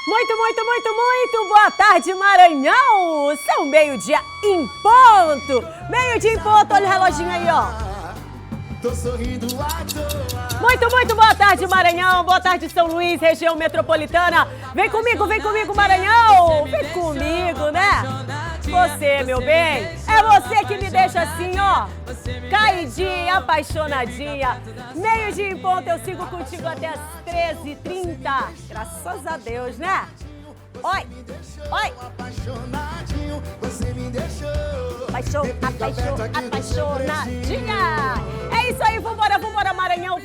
Muito boa tarde, Maranhão! São meio-dia em ponto! Meio-dia em ponto, olha o reloginho aí, ó. Tô sorrindo à toa. Muito boa tarde, Maranhão! Boa tarde, São Luís, região metropolitana! Vem comigo, Maranhão! Vem comigo, né? Você, meu bem, é você que me deixa assim, ó, caidinha, apaixonadinha. Meio-dia em ponto, eu sigo contigo até as 13h30. Graças a Deus, né? Oi! Apaixonadinho, você me deixou. Apaixonadinha! É isso aí, vambora, Maranhão,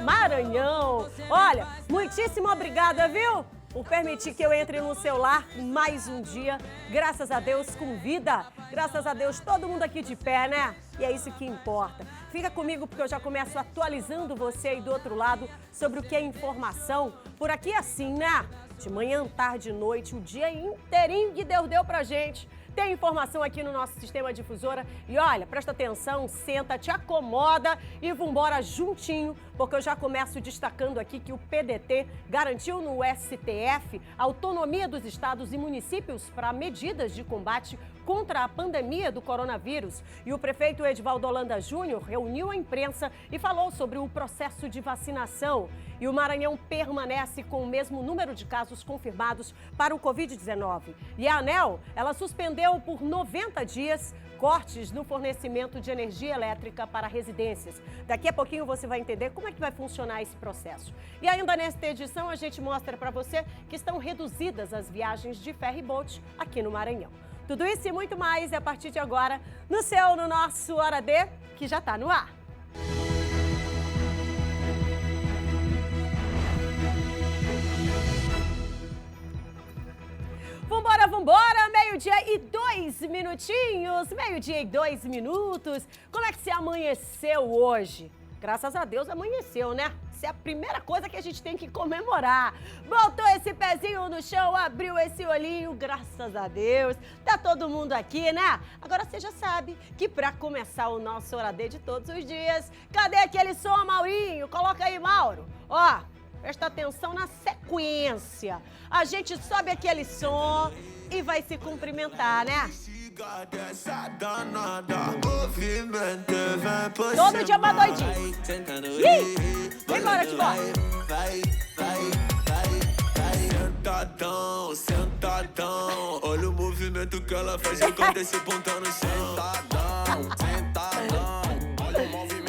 Maranhão! Olha, muitíssimo obrigada, viu? Por permitir que eu entre no seu lar mais um dia, graças a Deus, com vida. Graças a Deus, todo mundo aqui de pé, né? E é isso que importa. Fica comigo porque eu já começo atualizando você aí do outro lado sobre o que é informação. Por aqui assim, né? De manhã, tarde, noite, o dia inteirinho que Deus deu pra gente. Tem informação aqui no nosso sistema difusora e olha, presta atenção, senta, te acomoda e vambora juntinho, porque eu já começo destacando aqui que o PDT garantiu no STF a autonomia dos estados e municípios para medidas de combate contra a pandemia do coronavírus. E o prefeito Edivaldo Holanda Júnior reuniu a imprensa e falou sobre o processo de vacinação. E o Maranhão permanece com o mesmo número de casos confirmados para o Covid-19. E a ANEEL, ela suspendeu por 90 dias cortes no fornecimento de energia elétrica para residências. Daqui a pouquinho você vai entender como é que vai funcionar esse processo. E ainda nesta edição a gente mostra para você que estão reduzidas as viagens de ferry-boat aqui no Maranhão. Tudo isso e muito mais é a partir de agora no nosso Hora D, que já está no ar. Vambora, meio-dia e 2 minutinhos, meio-dia e 2 minutos. Como é que você amanheceu hoje? Graças a Deus amanheceu, né? Isso é a primeira coisa que a gente tem que comemorar. Botou esse pezinho no chão, abriu esse olhinho, graças a Deus. Tá todo mundo aqui, né? Agora você já sabe que pra começar o nosso Hora D de todos os dias, cadê aquele som, Maurinho? Coloca aí, Mauro. Ó, presta atenção na sequência. A gente sobe aquele som e vai se cumprimentar, né? Todo dia uma doidinha. Vem embora, que bora. Sentadão, olha o movimento que ela faz enquanto esse pontão no sentadão, olha o movimento.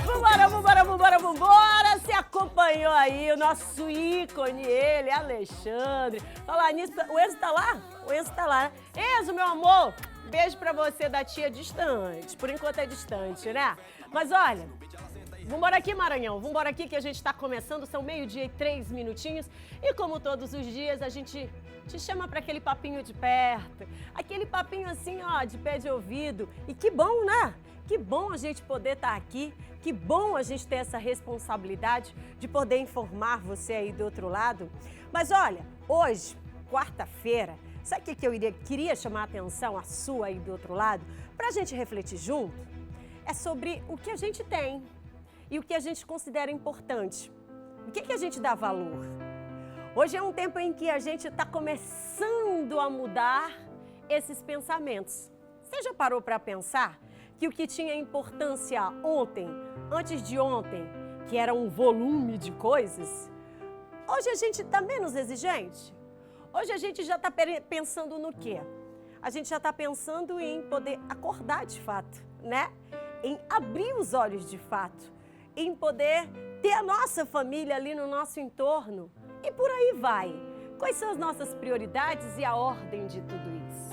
Vambora, se acompanhou aí o nosso ícone, ele, Alexandre. Falar nisso, o Enzo tá lá? O Enzo tá lá, né? Enzo, meu amor, beijo pra você da tia distante, por enquanto é distante, né? Mas olha, vambora aqui, Maranhão, vambora aqui que a gente tá começando, são meio-dia e 3 minutinhos. E como todos os dias, a gente te chama para aquele papinho de perto, aquele papinho assim, ó, de pé de ouvido. E que bom, né? Que bom a gente poder estar aqui, que bom a gente ter essa responsabilidade de poder informar você aí do outro lado. Mas olha, hoje, quarta-feira, sabe o que eu queria chamar a atenção, a sua aí do outro lado, para a gente refletir junto? É sobre o que a gente tem e o que a gente considera importante. O que a gente dá valor? Hoje é um tempo em que a gente está começando a mudar esses pensamentos. Você já parou para pensar que o que tinha importância ontem, antes de ontem, que era um volume de coisas, hoje a gente está menos exigente? Hoje a gente já está pensando no quê? A gente já está pensando em poder acordar de fato, né? Em abrir os olhos de fato, em poder ter a nossa família ali no nosso entorno. E por aí vai. Quais são as nossas prioridades e a ordem de tudo isso?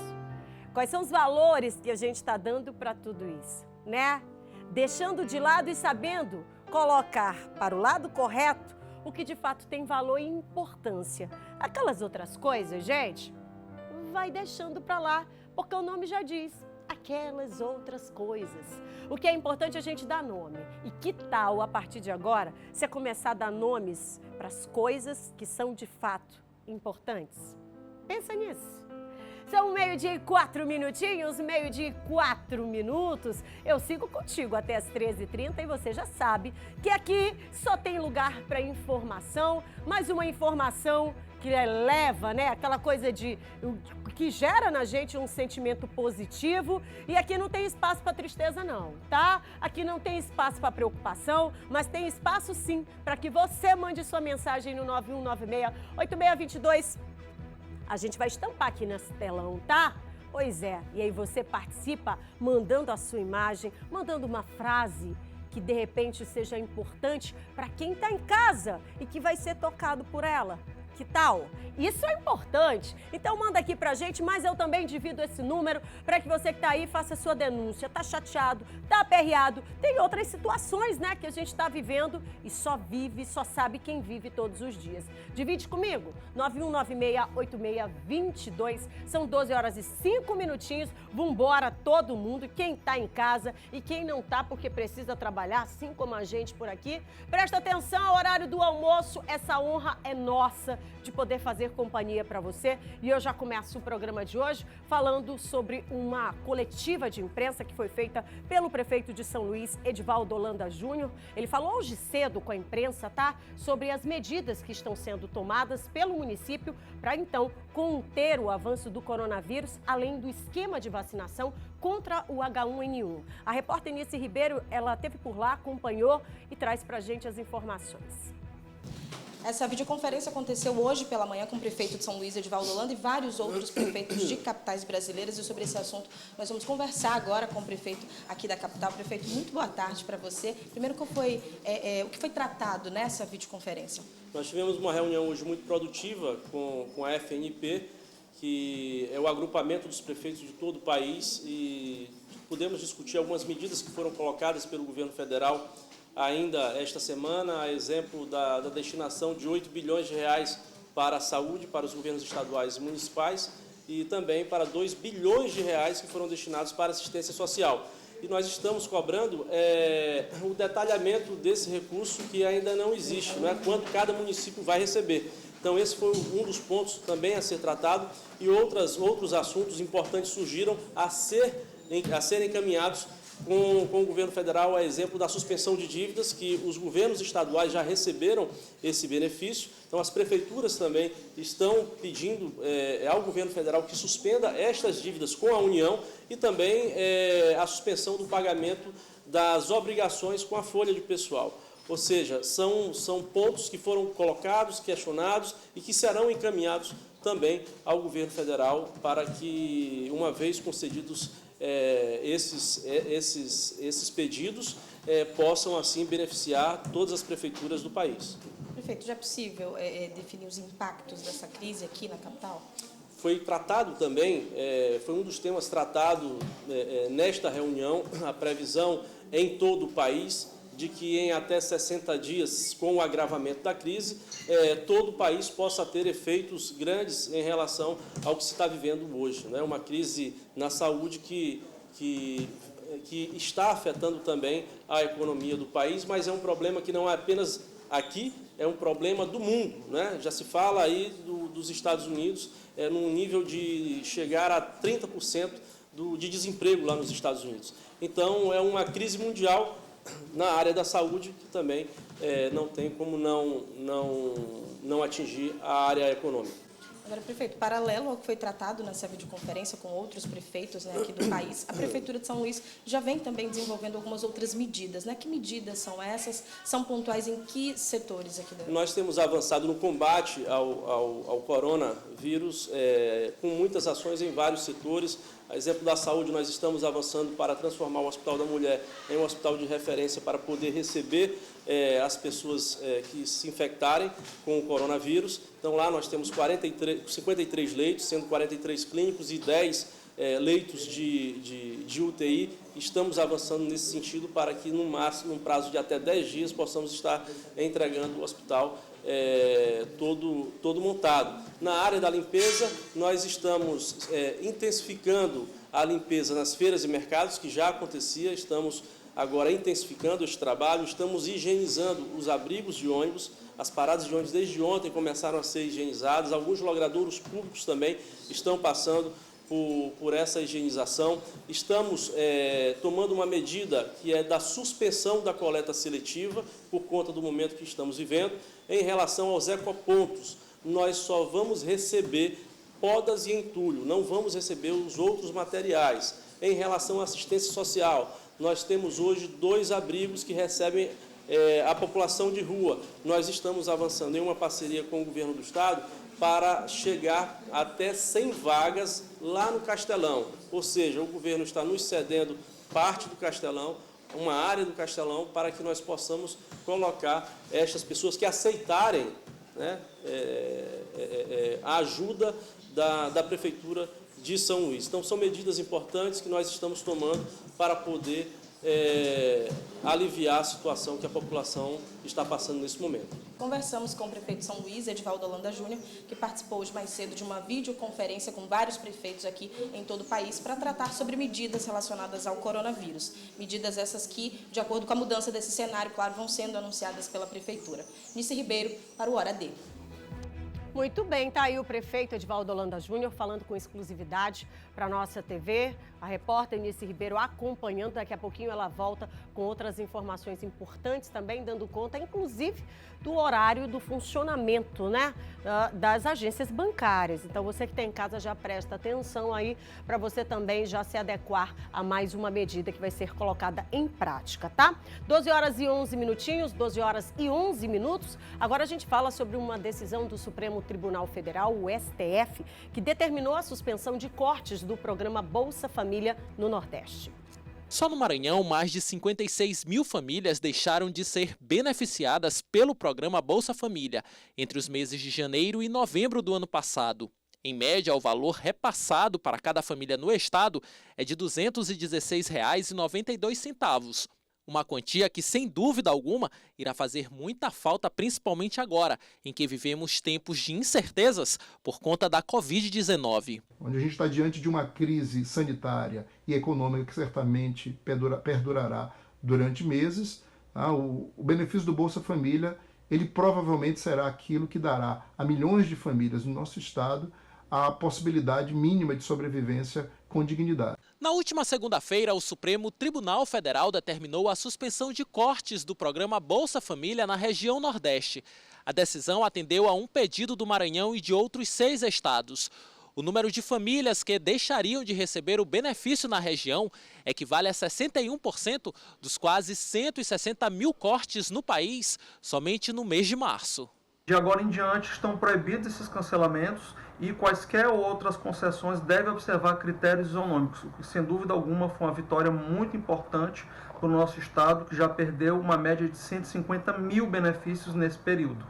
Quais são os valores que a gente está dando para tudo isso, né? Deixando de lado e sabendo colocar para o lado correto o que de fato tem valor e importância. Aquelas outras coisas, gente, vai deixando para lá, porque o nome já diz, aquelas outras coisas. O que é importante é a gente dar nome. E que tal, a partir de agora, você começar a dar nomes para as coisas que são de fato importantes? Pensa nisso. São meio-dia e 4 minutinhos, meio-dia e 4 minutos. Eu sigo contigo até as 13h30 e você já sabe que aqui só tem lugar para informação, mas uma informação que eleva, né? Aquela coisa que gera na gente um sentimento positivo. E aqui não tem espaço para tristeza não, tá? Aqui não tem espaço para preocupação, mas tem espaço sim para que você mande sua mensagem no 9196-8622. A gente vai estampar aqui nesse telão, tá? Pois é, e aí você participa mandando a sua imagem, mandando uma frase que de repente seja importante para quem está em casa e que vai ser tocado por ela. Que tal? Isso é importante. Então manda aqui pra gente, mas eu também divido esse número para que você que tá aí faça a sua denúncia. Tá chateado, tá aperreado, tem outras situações, né, que a gente tá vivendo e só sabe quem vive todos os dias. Divide comigo, 9196-8622. São 12 horas e 5 minutinhos. Vambora todo mundo, quem tá em casa e quem não tá porque precisa trabalhar, assim como a gente por aqui. Presta atenção ao horário do almoço, essa honra é nossa de poder fazer companhia para você. E eu já começo o programa de hoje falando sobre uma coletiva de imprensa que foi feita pelo prefeito de São Luís, Edivaldo Holanda Júnior. Ele falou hoje cedo com a imprensa, tá? Sobre as medidas que estão sendo tomadas pelo município para então conter o avanço do coronavírus, além do esquema de vacinação contra o H1N1. A repórter Nice Ribeiro, ela esteve por lá, acompanhou e traz pra gente as informações. Essa videoconferência aconteceu hoje pela manhã com o prefeito de São Luís, Edivaldo Holanda, e vários outros prefeitos de capitais brasileiras. E sobre esse assunto nós vamos conversar agora com o prefeito aqui da capital. Prefeito, muito boa tarde para você. Primeiro, o que foi tratado nessa videoconferência? Nós tivemos uma reunião hoje muito produtiva com a FNP, que é o agrupamento dos prefeitos de todo o país, e pudemos discutir algumas medidas que foram colocadas pelo governo federal ainda esta semana, a exemplo da destinação de 8 bilhões de reais para a saúde, para os governos estaduais e municipais, e também para 2 bilhões de reais que foram destinados para assistência social. E nós estamos cobrando o detalhamento desse recurso que ainda não existe, não é? Quanto cada município vai receber. Então esse foi um dos pontos também a ser tratado, e outros assuntos importantes surgiram a serem encaminhados com o governo federal, a exemplo da suspensão de dívidas, que os governos estaduais já receberam esse benefício. Então, as prefeituras também estão pedindo ao governo federal que suspenda estas dívidas com a União, e também a suspensão do pagamento das obrigações com a folha de pessoal. Ou seja, são pontos que foram colocados, questionados e que serão encaminhados também ao governo federal para que, uma vez concedidos esses pedidos, possam assim beneficiar todas as prefeituras do país. Prefeito, já é possível definir os impactos dessa crise aqui na capital? Foi tratado também, foi um dos temas tratados nesta reunião, a previsão em todo o país de que em até 60 dias, com o agravamento da crise, todo o país possa ter efeitos grandes em relação ao que se está vivendo hoje, né? Uma crise na saúde que está afetando também a economia do país, mas é um problema que não é apenas aqui, é um problema do mundo, né? Já se fala aí dos Estados Unidos, num nível de chegar a 30% de desemprego lá nos Estados Unidos. Então, é uma crise mundial na área da saúde, que também não tem como não atingir a área econômica. Agora, prefeito, paralelo ao que foi tratado nessa videoconferência com outros prefeitos, né, aqui do país, a Prefeitura de São Luís já vem também desenvolvendo algumas outras medidas, né? Que medidas são essas? São pontuais em que setores aqui dentro? Nós temos avançado no combate ao coronavírus, com muitas ações em vários setores. A exemplo da saúde, nós estamos avançando para transformar o Hospital da Mulher em um hospital de referência para poder receber as pessoas que se infectarem com o coronavírus. Então, lá nós temos 53 leitos, sendo 43 clínicos e 10 leitos de UTI. Estamos avançando nesse sentido para que, num prazo de até 10 dias, possamos estar entregando o hospital todo montado. Na área da limpeza, nós estamos intensificando a limpeza nas feiras e mercados, que já acontecia, estamos agora intensificando este trabalho, estamos higienizando os abrigos de ônibus, as paradas de ônibus desde ontem começaram a ser higienizadas, alguns logradouros públicos também estão passando por essa higienização. Estamos tomando uma medida que é da suspensão da coleta seletiva, por conta do momento que estamos vivendo. Em relação aos ecopontos, nós só vamos receber podas e entulho, não vamos receber os outros materiais. Em relação à assistência social, nós temos hoje 2 abrigos que recebem a população de rua. Nós estamos avançando em uma parceria com o governo do estado para chegar até 100 vagas lá no Castelão. Ou seja, o governo está nos cedendo parte do Castelão, uma área do Castelão, para que nós possamos colocar estas pessoas que aceitarem, né, a ajuda da Prefeitura de São Luís. Então, são medidas importantes que nós estamos tomando para poder aliviar a situação que a população está passando nesse momento. Conversamos com o prefeito de São Luís, Edivaldo Holanda Júnior, que participou hoje mais cedo de uma videoconferência com vários prefeitos aqui em todo o país para tratar sobre medidas relacionadas ao coronavírus. Medidas essas que, de acordo com a mudança desse cenário, claro, vão sendo anunciadas pela prefeitura. Nice Ribeiro, para o Hora D. Muito bem, tá aí o prefeito Edivaldo Holanda Júnior falando com exclusividade para a nossa TV. A repórter Nice Ribeiro acompanhando, daqui a pouquinho ela volta com outras informações importantes também, dando conta, inclusive, do horário do funcionamento, né, das agências bancárias. Então, você que está em casa já presta atenção aí para você também já se adequar a mais uma medida que vai ser colocada em prática, tá? 12 horas e 11 minutinhos, 12 horas e 11 minutos. Agora a gente fala sobre uma decisão do Supremo Tribunal Federal, o STF, que determinou a suspensão de cortes do programa Bolsa Família no Nordeste. Só no Maranhão, mais de 56 mil famílias deixaram de ser beneficiadas pelo programa Bolsa Família entre os meses de janeiro e novembro do ano passado. Em média, o valor repassado para cada família no estado é de R$ 216,92. Uma quantia que, sem dúvida alguma, irá fazer muita falta, principalmente agora, em que vivemos tempos de incertezas por conta da Covid-19. Onde a gente está diante de uma crise sanitária e econômica que certamente perdurará durante meses, o benefício do Bolsa Família, ele provavelmente será aquilo que dará a milhões de famílias no nosso estado a possibilidade mínima de sobrevivência com dignidade. Na última segunda-feira, o Supremo Tribunal Federal determinou a suspensão de cortes do programa Bolsa Família na região Nordeste. A decisão atendeu a um pedido do Maranhão e de outros 6 estados. O número de famílias que deixariam de receber o benefício na região equivale a 61% dos quase 160 mil cortes no país, somente no mês de março. De agora em diante estão proibidos esses cancelamentos e quaisquer outras concessões devem observar critérios isonômicos, o que sem dúvida alguma foi uma vitória muito importante para o nosso estado, que já perdeu uma média de 150 mil benefícios nesse período.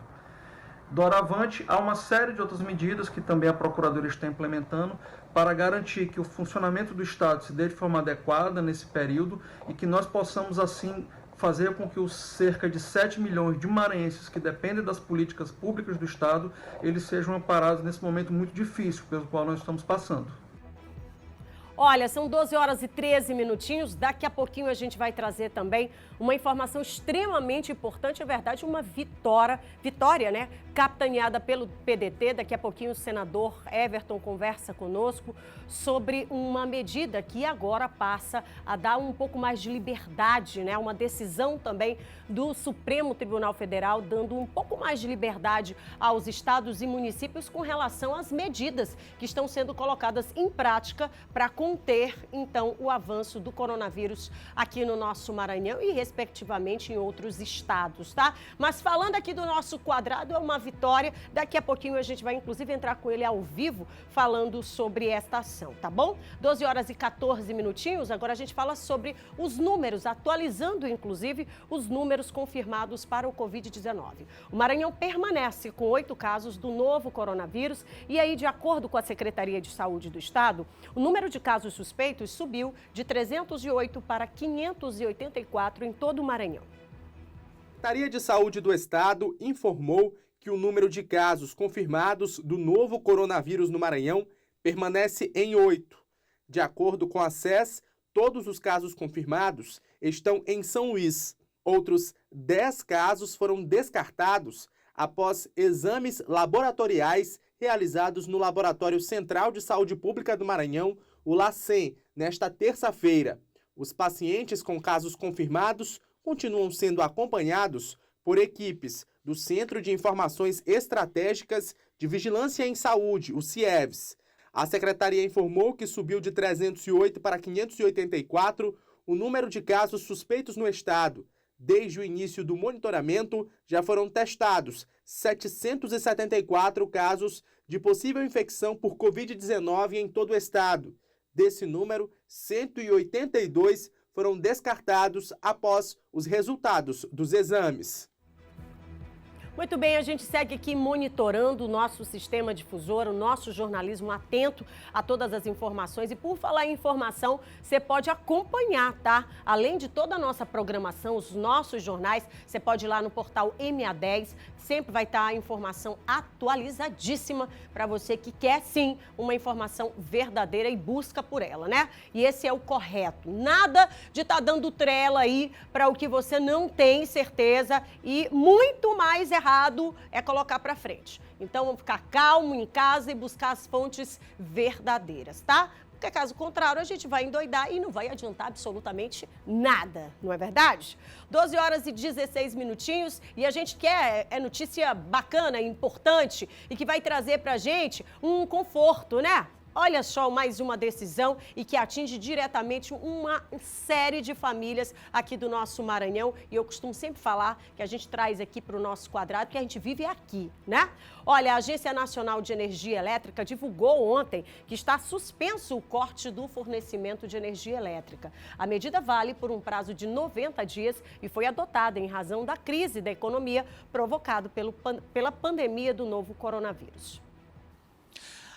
Doravante, há uma série de outras medidas que também a Procuradoria está implementando para garantir que o funcionamento do estado se dê de forma adequada nesse período e que nós possamos assim fazer com que os cerca de 7 milhões de maranhenses que dependem das políticas públicas do estado, eles sejam amparados nesse momento muito difícil pelo qual nós estamos passando. Olha, são 12 horas e 13 minutinhos. Daqui a pouquinho a gente vai trazer também uma informação extremamente importante, é verdade, uma vitória, né? Capitaneada pelo PDT. Daqui a pouquinho o senador Everton conversa conosco sobre uma medida que agora passa a dar um pouco mais de liberdade, né? Uma decisão também do Supremo Tribunal Federal, dando um pouco mais de liberdade aos estados e municípios com relação às medidas que estão sendo colocadas em prática para conter, então, o avanço do coronavírus aqui no nosso Maranhão e, respectivamente, em outros estados, tá? Mas falando aqui do nosso quadrado, é uma vitória. Daqui a pouquinho a gente vai, inclusive, entrar com ele ao vivo falando sobre esta ação, tá bom? 12 horas e 14 minutinhos. Agora a gente fala sobre os números, atualizando, inclusive, os números confirmados para o Covid-19. O Maranhão permanece com 8 casos do novo coronavírus e aí, de acordo com a Secretaria de Saúde do Estado, o número de casos suspeitos subiu de 308 para 584 em todo o Maranhão. A Secretaria de Saúde do Estado informou que o número de casos confirmados do novo coronavírus no Maranhão permanece em 8. De acordo com a SES, todos os casos confirmados estão em São Luís. Outros 10 casos foram descartados após exames laboratoriais realizados no Laboratório Central de Saúde Pública do Maranhão, o LACEN, nesta terça-feira. Os pacientes com casos confirmados continuam sendo acompanhados por equipes do Centro de Informações Estratégicas de Vigilância em Saúde, o CIEVS. A secretaria informou que subiu de 308 para 584 o número de casos suspeitos no estado. Desde o início do monitoramento, já foram testados 774 casos de possível infecção por Covid-19 em todo o estado. Desse número, 182 foram descartados após os resultados dos exames. Muito bem, a gente segue aqui monitorando o nosso sistema difusor, o nosso jornalismo atento a todas as informações. E por falar em informação, você pode acompanhar, tá? Além de toda a nossa programação, os nossos jornais, você pode ir lá no portal MA10, sempre vai estar a informação atualizadíssima para você que quer, sim, uma informação verdadeira e busca por ela, né? E esse é o correto. Nada de estar dando trela aí para o que você não tem certeza e muito mais errado é colocar para frente. Então, vamos ficar calmo em casa e buscar as fontes verdadeiras, tá? Porque caso contrário, a gente vai endoidar e não vai adiantar absolutamente nada, não é verdade? 12 horas e 16 minutinhos e a gente quer notícia bacana, importante e que vai trazer pra gente um conforto, né? Olha só, mais uma decisão e que atinge diretamente uma série de famílias aqui do nosso Maranhão. E eu costumo sempre falar que a gente traz aqui para o nosso quadrado, porque a gente vive aqui, né? Olha, a Agência Nacional de Energia Elétrica divulgou ontem que está suspenso o corte do fornecimento de energia elétrica. A medida vale por um prazo de 90 dias e foi adotada em razão da crise da economia provocada pela pandemia do novo coronavírus.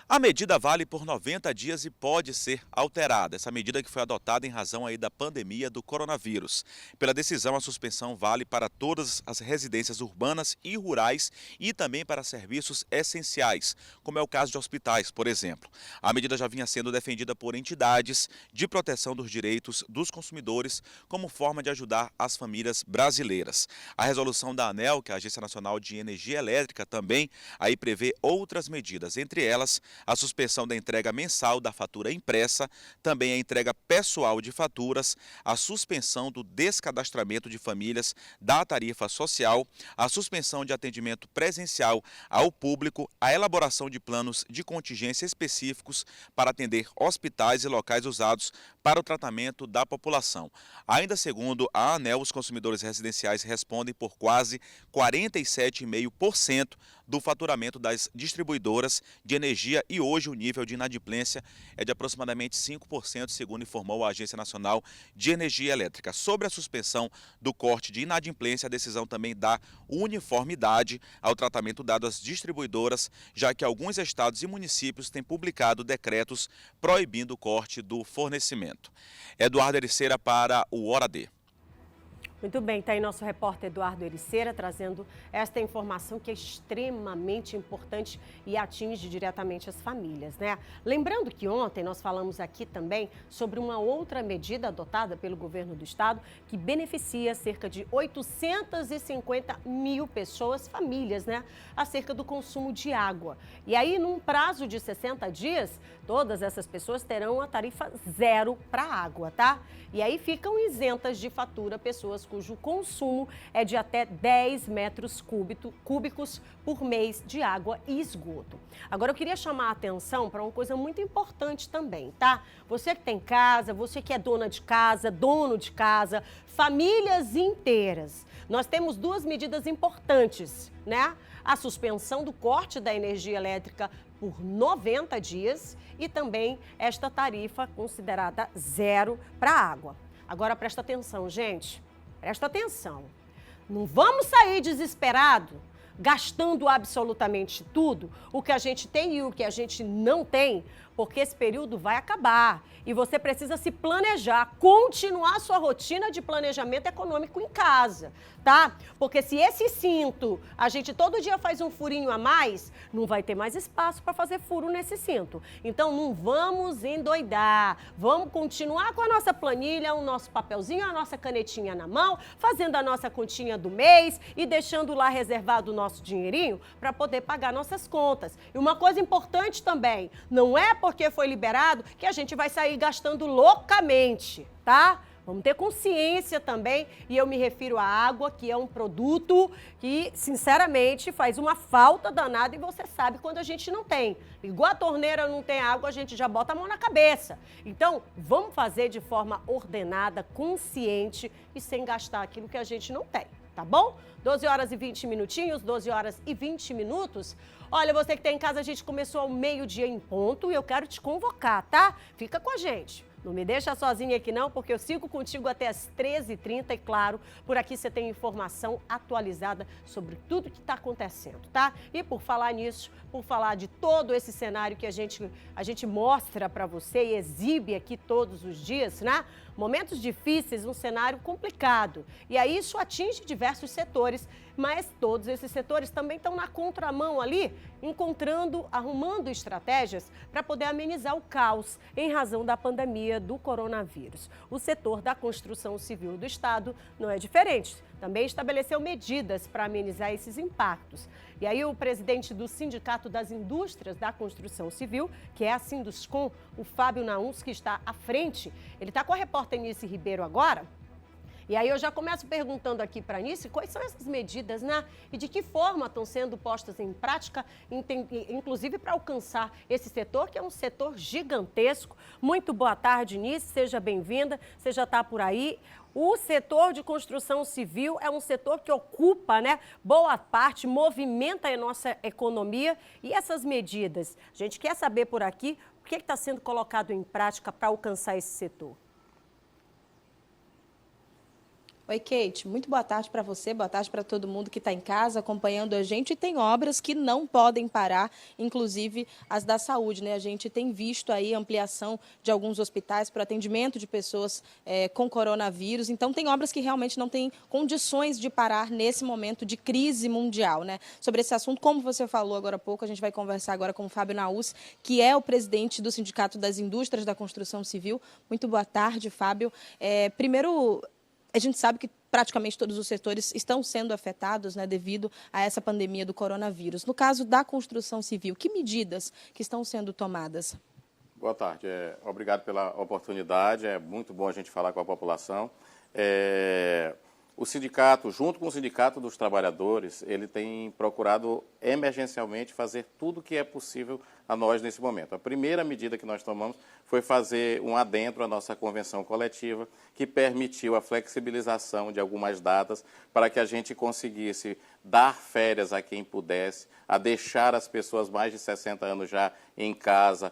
A medida vale por 90 dias e pode ser alterada. Essa medida que foi adotada em razão aí da pandemia do coronavírus. Pela decisão, a suspensão vale para todas as residências urbanas e rurais e também para serviços essenciais, como é o caso de hospitais, por exemplo. A medida já vinha sendo defendida por entidades de proteção dos direitos dos consumidores como forma de ajudar as famílias brasileiras. A resolução da ANEEL, que é a Agência Nacional de Energia Elétrica, também aí prevê outras medidas, entre elas a suspensão da entrega mensal da fatura impressa, também a entrega pessoal de faturas, a suspensão do descadastramento de famílias da tarifa social, a suspensão de atendimento presencial ao público, a elaboração de planos de contingência específicos para atender hospitais e locais usados para o tratamento da população. Ainda segundo a ANEEL, os consumidores residenciais respondem por quase 47,5% do faturamento das distribuidoras de energia e hoje o nível de inadimplência é de aproximadamente 5%, segundo informou a Agência Nacional de Energia Elétrica. Sobre a suspensão do corte de inadimplência, a decisão também dá uniformidade ao tratamento dado às distribuidoras, já que alguns estados e municípios têm publicado decretos proibindo o corte do fornecimento. Eduardo Ericeira para o Hora D. Muito bem, está aí nosso repórter Eduardo Ericeira trazendo esta informação que é extremamente importante e atinge diretamente as famílias, né? Lembrando que ontem nós falamos aqui também sobre uma outra medida adotada pelo governo do estado que beneficia cerca de 850 mil pessoas, famílias, né? Acerca do consumo de água. E aí, num prazo de 60 dias, todas essas pessoas terão a tarifa zero para água, tá? E aí ficam isentas de fatura pessoas cujo consumo é de até 10 metros cúbicos por mês de água e esgoto. Agora, eu queria chamar a atenção para uma coisa muito importante também, tá? Você que tem casa, você que é dona de casa, dono de casa, famílias inteiras. Nós temos duas medidas importantes, né? A suspensão do corte da energia elétrica por 90 dias e também esta tarifa considerada zero para a água. Agora, presta atenção, gente. Presta atenção. Não vamos sair desesperado, gastando absolutamente tudo, o que a gente tem e o que a gente não tem, porque esse período vai acabar e você precisa se planejar, continuar sua rotina de planejamento econômico em casa, tá? Porque se esse cinto, a gente todo dia faz um furinho a mais, não vai ter mais espaço para fazer furo nesse cinto. Então não vamos endoidar, vamos continuar com a nossa planilha, o nosso papelzinho, a nossa canetinha na mão, fazendo a nossa continha do mês e deixando lá reservado o nosso dinheirinho para poder pagar nossas contas. E uma coisa importante também, não é porque foi liberado que a gente vai sair gastando loucamente, tá? Vamos ter consciência também, e eu me refiro à água, que é um produto que, sinceramente, faz uma falta danada e você sabe quando a gente não tem. Ligou a torneira, não tem água, a gente já bota a mão na cabeça. Então, vamos fazer de forma ordenada, consciente e sem gastar aquilo que a gente não tem, tá bom? 12 horas e 20 minutinhos, 12 horas e 20 minutos. Olha, você que está em casa, a gente começou ao meio-dia em ponto e eu quero te convocar, tá? Fica com a gente. Não me deixa sozinha aqui não, porque eu sigo contigo até as 13h30 e, claro, por aqui você tem informação atualizada sobre tudo que está acontecendo, tá? E por falar nisso, por falar de todo esse cenário que a gente mostra para você e exibe aqui todos os dias, né? Momentos difíceis, um cenário complicado. E aí isso atinge diversos setores, mas todos esses setores também estão na contramão ali, arrumando estratégias para poder amenizar o caos em razão da pandemia do coronavírus. O setor da construção civil do Estado não é diferente. Também estabeleceu medidas para amenizar esses impactos. E aí o presidente do Sindicato das Indústrias da Construção Civil, que é a Sinduscon, o Fábio Nauns, que está à frente, ele está com a repórter Nice Ribeiro agora. E aí eu já começo perguntando aqui para a Nice quais são essas medidas, né? E de que forma estão sendo postas em prática, inclusive para alcançar esse setor, que é um setor gigantesco. Muito boa tarde, Nice, seja bem-vinda, você já está por aí. O setor de construção civil é um setor que ocupa, né, boa parte, movimenta a nossa economia. E essas medidas, a gente quer saber por aqui o que está sendo colocado em prática para alcançar esse setor. Oi, Kate. Muito boa tarde para você, boa tarde para todo mundo que está em casa acompanhando a gente. E tem obras que não podem parar, inclusive as da saúde, né? A gente tem visto aí ampliação de alguns hospitais para atendimento de pessoas com coronavírus. Então, tem obras que realmente não têm condições de parar nesse momento de crise mundial, né? Sobre esse assunto, como você falou agora há pouco, a gente vai conversar agora com o Fábio Nauns, que é o presidente do Sindicato das Indústrias da Construção Civil. Muito boa tarde, Fábio. Primeiro, a gente sabe que praticamente todos os setores estão sendo afetados, né, devido a essa pandemia do coronavírus. No caso da construção civil, que medidas que estão sendo tomadas? Boa tarde. Obrigado pela oportunidade. É muito bom a gente falar com a população. O sindicato, junto com o Sindicato dos Trabalhadores, ele tem procurado emergencialmente fazer tudo o que é possível a nós nesse momento. A primeira medida que nós tomamos foi fazer um adentro à nossa convenção coletiva, que permitiu a flexibilização de algumas datas para que a gente conseguisse dar férias a quem pudesse, a deixar as pessoas mais de 60 anos já em casa,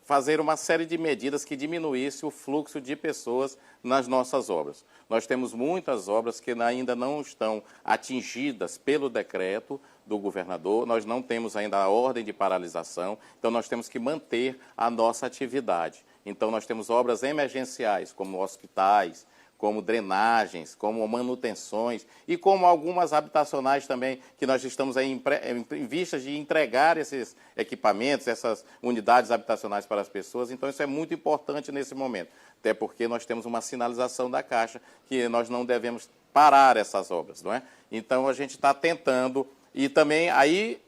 fazer uma série de medidas que diminuísse o fluxo de pessoas nas nossas obras. Nós temos muitas obras que ainda não estão atingidas pelo decreto do governador, nós não temos ainda a ordem de paralisação, então nós temos que manter a nossa atividade. Então nós temos obras emergenciais, como hospitais, como drenagens, como manutenções e como algumas habitacionais também, que nós estamos aí em vistas de entregar esses equipamentos, essas unidades habitacionais para as pessoas. Então isso é muito importante nesse momento, até porque nós temos uma sinalização da Caixa que nós não devemos parar essas obras, não é? Então a gente está tentando, e também aí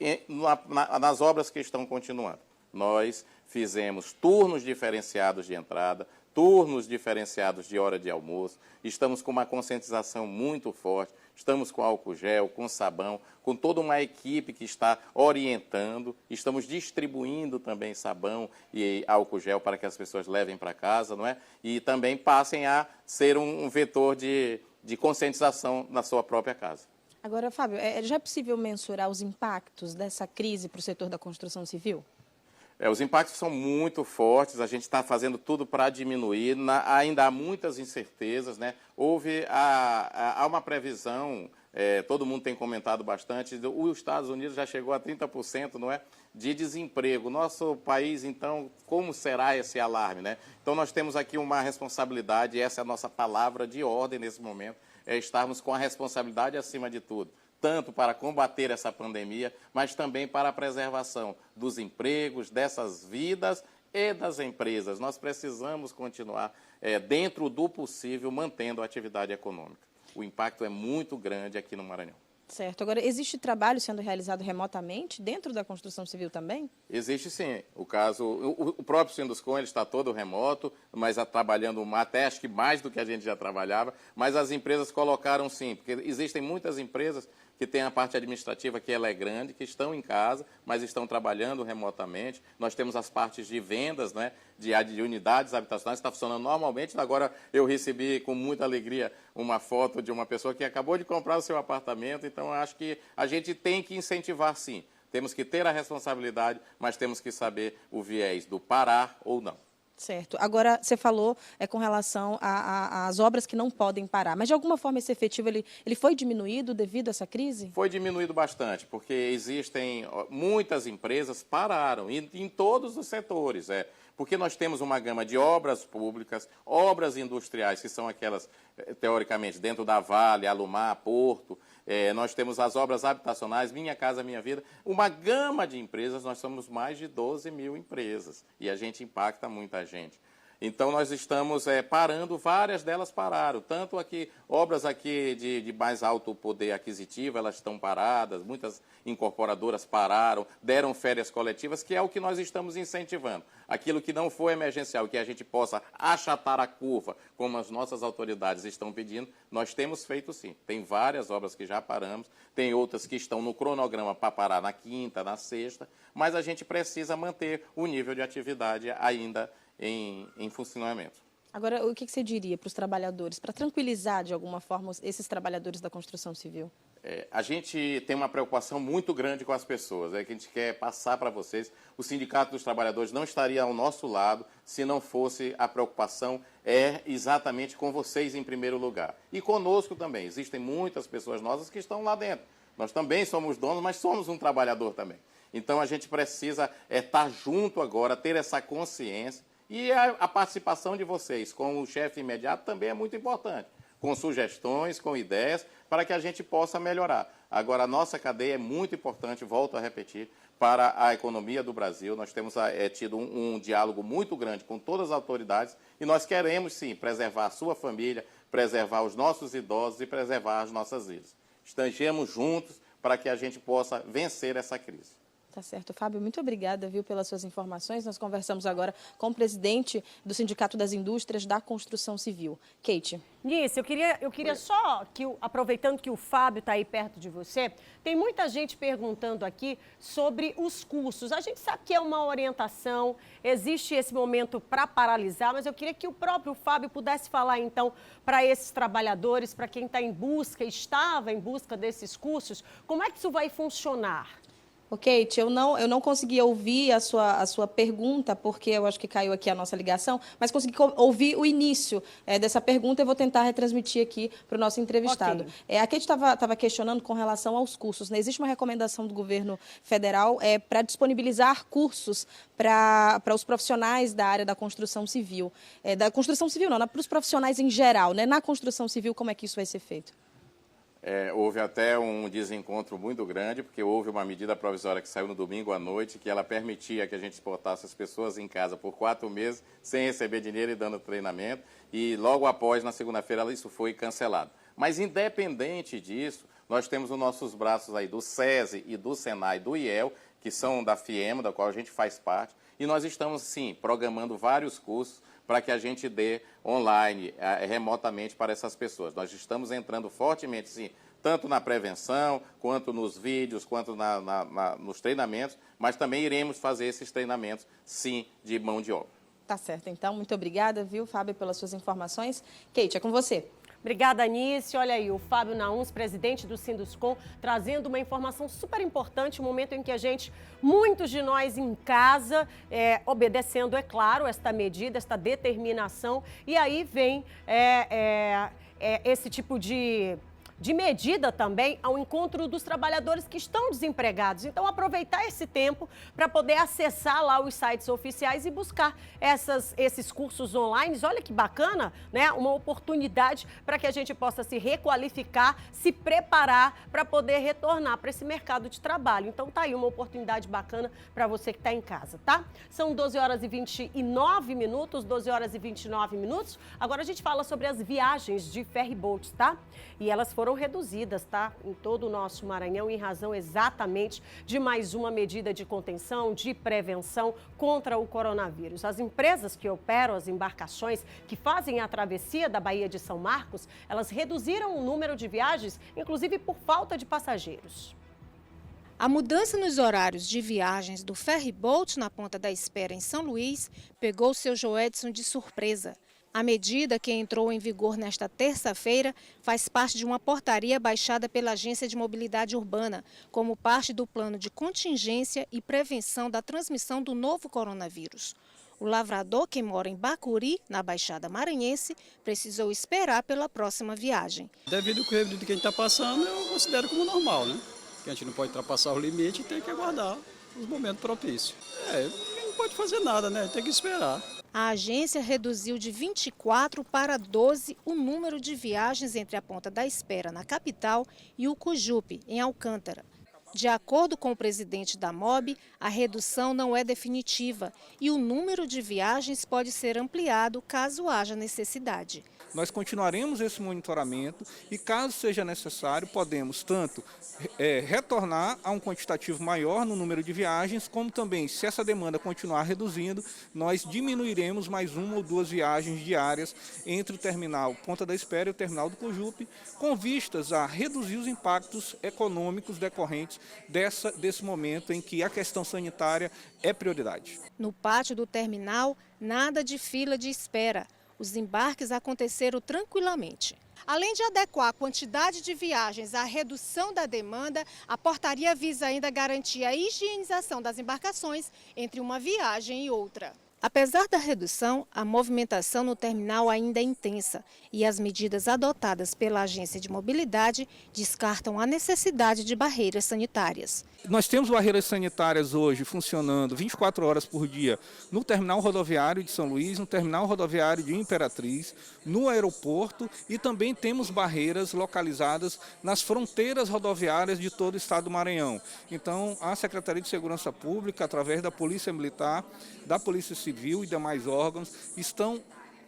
nas obras que estão continuando, nós fizemos turnos diferenciados de entrada, turnos diferenciados de hora de almoço, estamos com uma conscientização muito forte, estamos com álcool gel, com sabão, com toda uma equipe que está orientando, estamos distribuindo também sabão e álcool gel para que as pessoas levem para casa, não é? E também passem a ser um vetor de conscientização na sua própria casa. Agora, Fábio, já é possível mensurar os impactos dessa crise para o setor da construção civil? Os impactos são muito fortes, a gente está fazendo tudo para diminuir, ainda há muitas incertezas, né? Há uma previsão, todo mundo tem comentado bastante, os Estados Unidos já chegou a 30%, não é, de desemprego. Nosso país, então, como será esse alarme, né? Então nós temos aqui uma responsabilidade, essa é a nossa palavra de ordem nesse momento, estarmos com a responsabilidade acima de tudo, tanto para combater essa pandemia, mas também para a preservação dos empregos, dessas vidas e das empresas. Nós precisamos continuar, dentro do possível, mantendo a atividade econômica. O impacto é muito grande aqui no Maranhão. Certo. Agora, existe trabalho sendo realizado remotamente dentro da construção civil também? Existe sim. O caso, o próprio Sinduscon, ele está todo remoto, mas trabalhando até acho que mais do que a gente já trabalhava, mas as empresas colocaram sim, porque existem muitas empresas que têm a parte administrativa que ela é grande, que estão em casa, mas estão trabalhando remotamente. Nós temos as partes de vendas, né, de unidades habitacionais, que está funcionando normalmente. Agora eu recebi com muita alegria uma foto de uma pessoa que acabou de comprar o seu apartamento, então acho que a gente tem que incentivar sim. Temos que ter a responsabilidade, mas temos que saber o viés do parar ou não. Certo. Agora, você falou com relação às obras que não podem parar, mas de alguma forma esse efetivo ele foi diminuído devido a essa crise? Foi diminuído bastante, porque existem muitas empresas pararam, em todos os setores, porque nós temos uma gama de obras públicas, obras industriais, que são aquelas, teoricamente, dentro da Vale, Alumar, Porto, nós temos as obras habitacionais, Minha Casa Minha Vida, uma gama de empresas, nós somos mais de 12 mil empresas e a gente impacta muita gente. Então, nós estamos parando, várias delas pararam, tanto aqui, obras aqui de mais alto poder aquisitivo, elas estão paradas, muitas incorporadoras pararam, deram férias coletivas, que é o que nós estamos incentivando. Aquilo que não for emergencial, que a gente possa achatar a curva, como as nossas autoridades estão pedindo, nós temos feito sim. Tem várias obras que já paramos, tem outras que estão no cronograma para parar na quinta, na sexta, mas a gente precisa manter o nível de atividade ainda em funcionamento. Agora, o que você diria para os trabalhadores, para tranquilizar de alguma forma esses trabalhadores da construção civil? A gente tem uma preocupação muito grande com as pessoas, que a gente quer passar para vocês. O Sindicato dos Trabalhadores não estaria ao nosso lado se não fosse a preocupação exatamente com vocês em primeiro lugar. E conosco também. Existem muitas pessoas nossas que estão lá dentro. Nós também somos donos, mas somos um trabalhador também. Então, a gente precisa estar junto agora, ter essa consciência. E a participação de vocês com o chefe imediato também é muito importante, com sugestões, com ideias, para que a gente possa melhorar. Agora, a nossa cadeia é muito importante, volto a repetir, para a economia do Brasil. Nós temos tido um diálogo muito grande com todas as autoridades e nós queremos, sim, preservar a sua família, preservar os nossos idosos e preservar as nossas vidas. Estejamos juntos para que a gente possa vencer essa crise. Tá certo. Fábio, muito obrigada, pelas suas informações. Nós conversamos agora com o presidente do Sindicato das Indústrias da Construção Civil. Kate. Nisso, eu queria só, aproveitando que o Fábio está aí perto de você, tem muita gente perguntando aqui sobre os cursos. A gente sabe que é uma orientação, existe esse momento para paralisar, mas eu queria que o próprio Fábio pudesse falar, então, para esses trabalhadores, para quem está estava em busca desses cursos, como é que isso vai funcionar? Kate, eu não consegui ouvir a sua pergunta, porque eu acho que caiu aqui a nossa ligação, mas consegui ouvir o início dessa pergunta e vou tentar retransmitir aqui para o nosso entrevistado. Okay. A Kate estava questionando com relação aos cursos, né? Existe uma recomendação do governo federal para disponibilizar cursos para os profissionais da área da construção civil. Da construção civil não, para os profissionais em geral, né? Na construção civil, como é que isso vai ser feito? Houve até um desencontro muito grande, porque houve uma medida provisória que saiu no domingo à noite, que ela permitia que a gente exportasse as pessoas em casa por 4 meses, sem receber dinheiro e dando treinamento, e logo após, na segunda-feira, isso foi cancelado. Mas, independente disso, nós temos os nossos braços aí do SESI e do SENAI, do IEL, que são da FIEMA, da qual a gente faz parte, e nós estamos, sim, programando vários cursos para que a gente dê online, remotamente para essas pessoas. Nós estamos entrando fortemente, sim, tanto na prevenção, quanto nos vídeos, quanto nos treinamentos, mas também iremos fazer esses treinamentos, sim, de mão de obra. Tá certo, então, muito obrigada, Fábio, pelas suas informações. Kate, é com você. Obrigada, Anice. Olha aí, o Fábio Nauns, presidente do Sinduscon, trazendo uma informação super importante, um momento em que muitos de nós em casa, obedecendo, é claro, esta medida, esta determinação, e aí vem esse tipo de medida também ao encontro dos trabalhadores que estão desempregados. Então, aproveitar esse tempo para poder acessar lá os sites oficiais e buscar esses cursos online. Olha que bacana, né? Uma oportunidade para que a gente possa se requalificar, se preparar para poder retornar para esse mercado de trabalho. Então, tá aí uma oportunidade bacana para você que está em casa, tá? São 12h29, 12h29. Agora a gente fala sobre as viagens de ferryboats, tá? E elas foram foram reduzidas, tá? Em todo o nosso Maranhão, em razão exatamente de mais uma medida de contenção, de prevenção contra o coronavírus. As empresas que operam as embarcações que fazem a travessia da Baía de São Marcos, elas reduziram o número de viagens, inclusive por falta de passageiros. A mudança nos horários de viagens do ferryboat na Ponta da Espera em São Luís pegou o seu Joedson de surpresa. A medida, que entrou em vigor nesta terça-feira, faz parte de uma portaria baixada pela Agência de Mobilidade Urbana, como parte do plano de contingência e prevenção da transmissão do novo coronavírus. O lavrador, que mora em Bacuri, na Baixada Maranhense, precisou esperar pela próxima viagem. Devido ao período que a gente está passando, eu considero como normal, né? Que a gente não pode ultrapassar o limite e tem que aguardar os momentos propícios. Não pode fazer nada, né? Tem que esperar. A agência reduziu de 24 para 12 o número de viagens entre a Ponta da Espera, na capital, e o Cujupe, em Alcântara. De acordo com o presidente da MOB, a redução não é definitiva e o número de viagens pode ser ampliado caso haja necessidade. Nós continuaremos esse monitoramento e, caso seja necessário, podemos tanto retornar a um quantitativo maior no número de viagens, como também, se essa demanda continuar reduzindo, nós diminuiremos mais uma ou duas viagens diárias entre o terminal Ponta da Espera e o terminal do Cujupe, com vistas a reduzir os impactos econômicos decorrentes desse momento em que a questão sanitária é prioridade. No pátio do terminal, nada de fila de espera. Os embarques aconteceram tranquilamente. Além de adequar a quantidade de viagens à redução da demanda, a portaria visa ainda garantir a higienização das embarcações entre uma viagem e outra. Apesar da redução, a movimentação no terminal ainda é intensa e as medidas adotadas pela Agência de Mobilidade descartam a necessidade de barreiras sanitárias. Nós temos barreiras sanitárias hoje funcionando 24 horas por dia no terminal rodoviário de São Luís, no terminal rodoviário de Imperatriz, no aeroporto, e também temos barreiras localizadas nas fronteiras rodoviárias de todo o estado do Maranhão. Então, a Secretaria de Segurança Pública, através da Polícia Militar, da Polícia Civil e demais órgãos, estão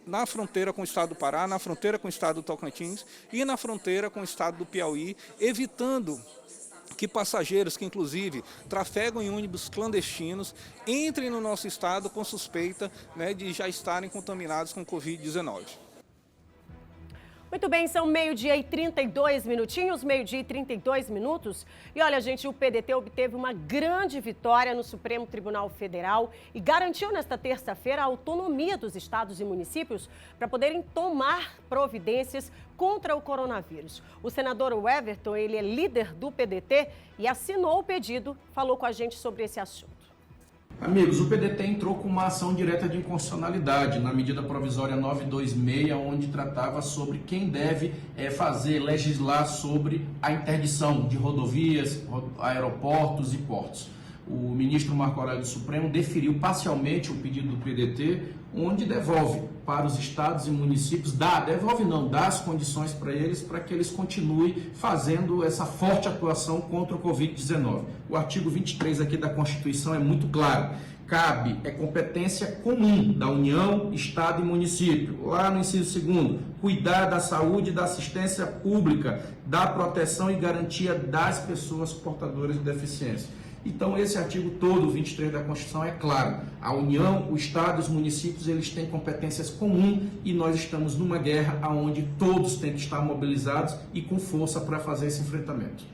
na fronteira com o estado do Pará, na fronteira com o estado do Tocantins e na fronteira com o estado do Piauí, evitando que passageiros que, inclusive, trafegam em ônibus clandestinos entrem no nosso estado com suspeita, né, de já estarem contaminados com Covid-19. Muito bem, são meio-dia e 32 minutinhos, meio-dia e 32 minutos. E olha, gente, o PDT obteve uma grande vitória no Supremo Tribunal Federal e garantiu nesta terça-feira a autonomia dos estados e municípios para poderem tomar providências contra o coronavírus. O senador Everton, ele é líder do PDT e assinou o pedido, falou com a gente sobre esse assunto. Amigos, o PDT entrou com uma ação direta de inconstitucionalidade na medida provisória 926, onde tratava sobre quem deve legislar sobre a interdição de rodovias, aeroportos e portos. O ministro Marco Aurélio do Supremo deferiu parcialmente o pedido do PDT, onde devolve para os estados e municípios, dá as condições para eles, para que eles continuem fazendo essa forte atuação contra o Covid-19. O artigo 23 aqui da Constituição é muito claro. É competência comum da União, Estado e município. Lá no inciso 2º, cuidar da saúde e da assistência pública, da proteção e garantia das pessoas portadoras de deficiência. Então, esse artigo todo, 23 da Constituição, é claro. A União, o Estado e os municípios, eles têm competências comuns e nós estamos numa guerra onde todos têm que estar mobilizados e com força para fazer esse enfrentamento.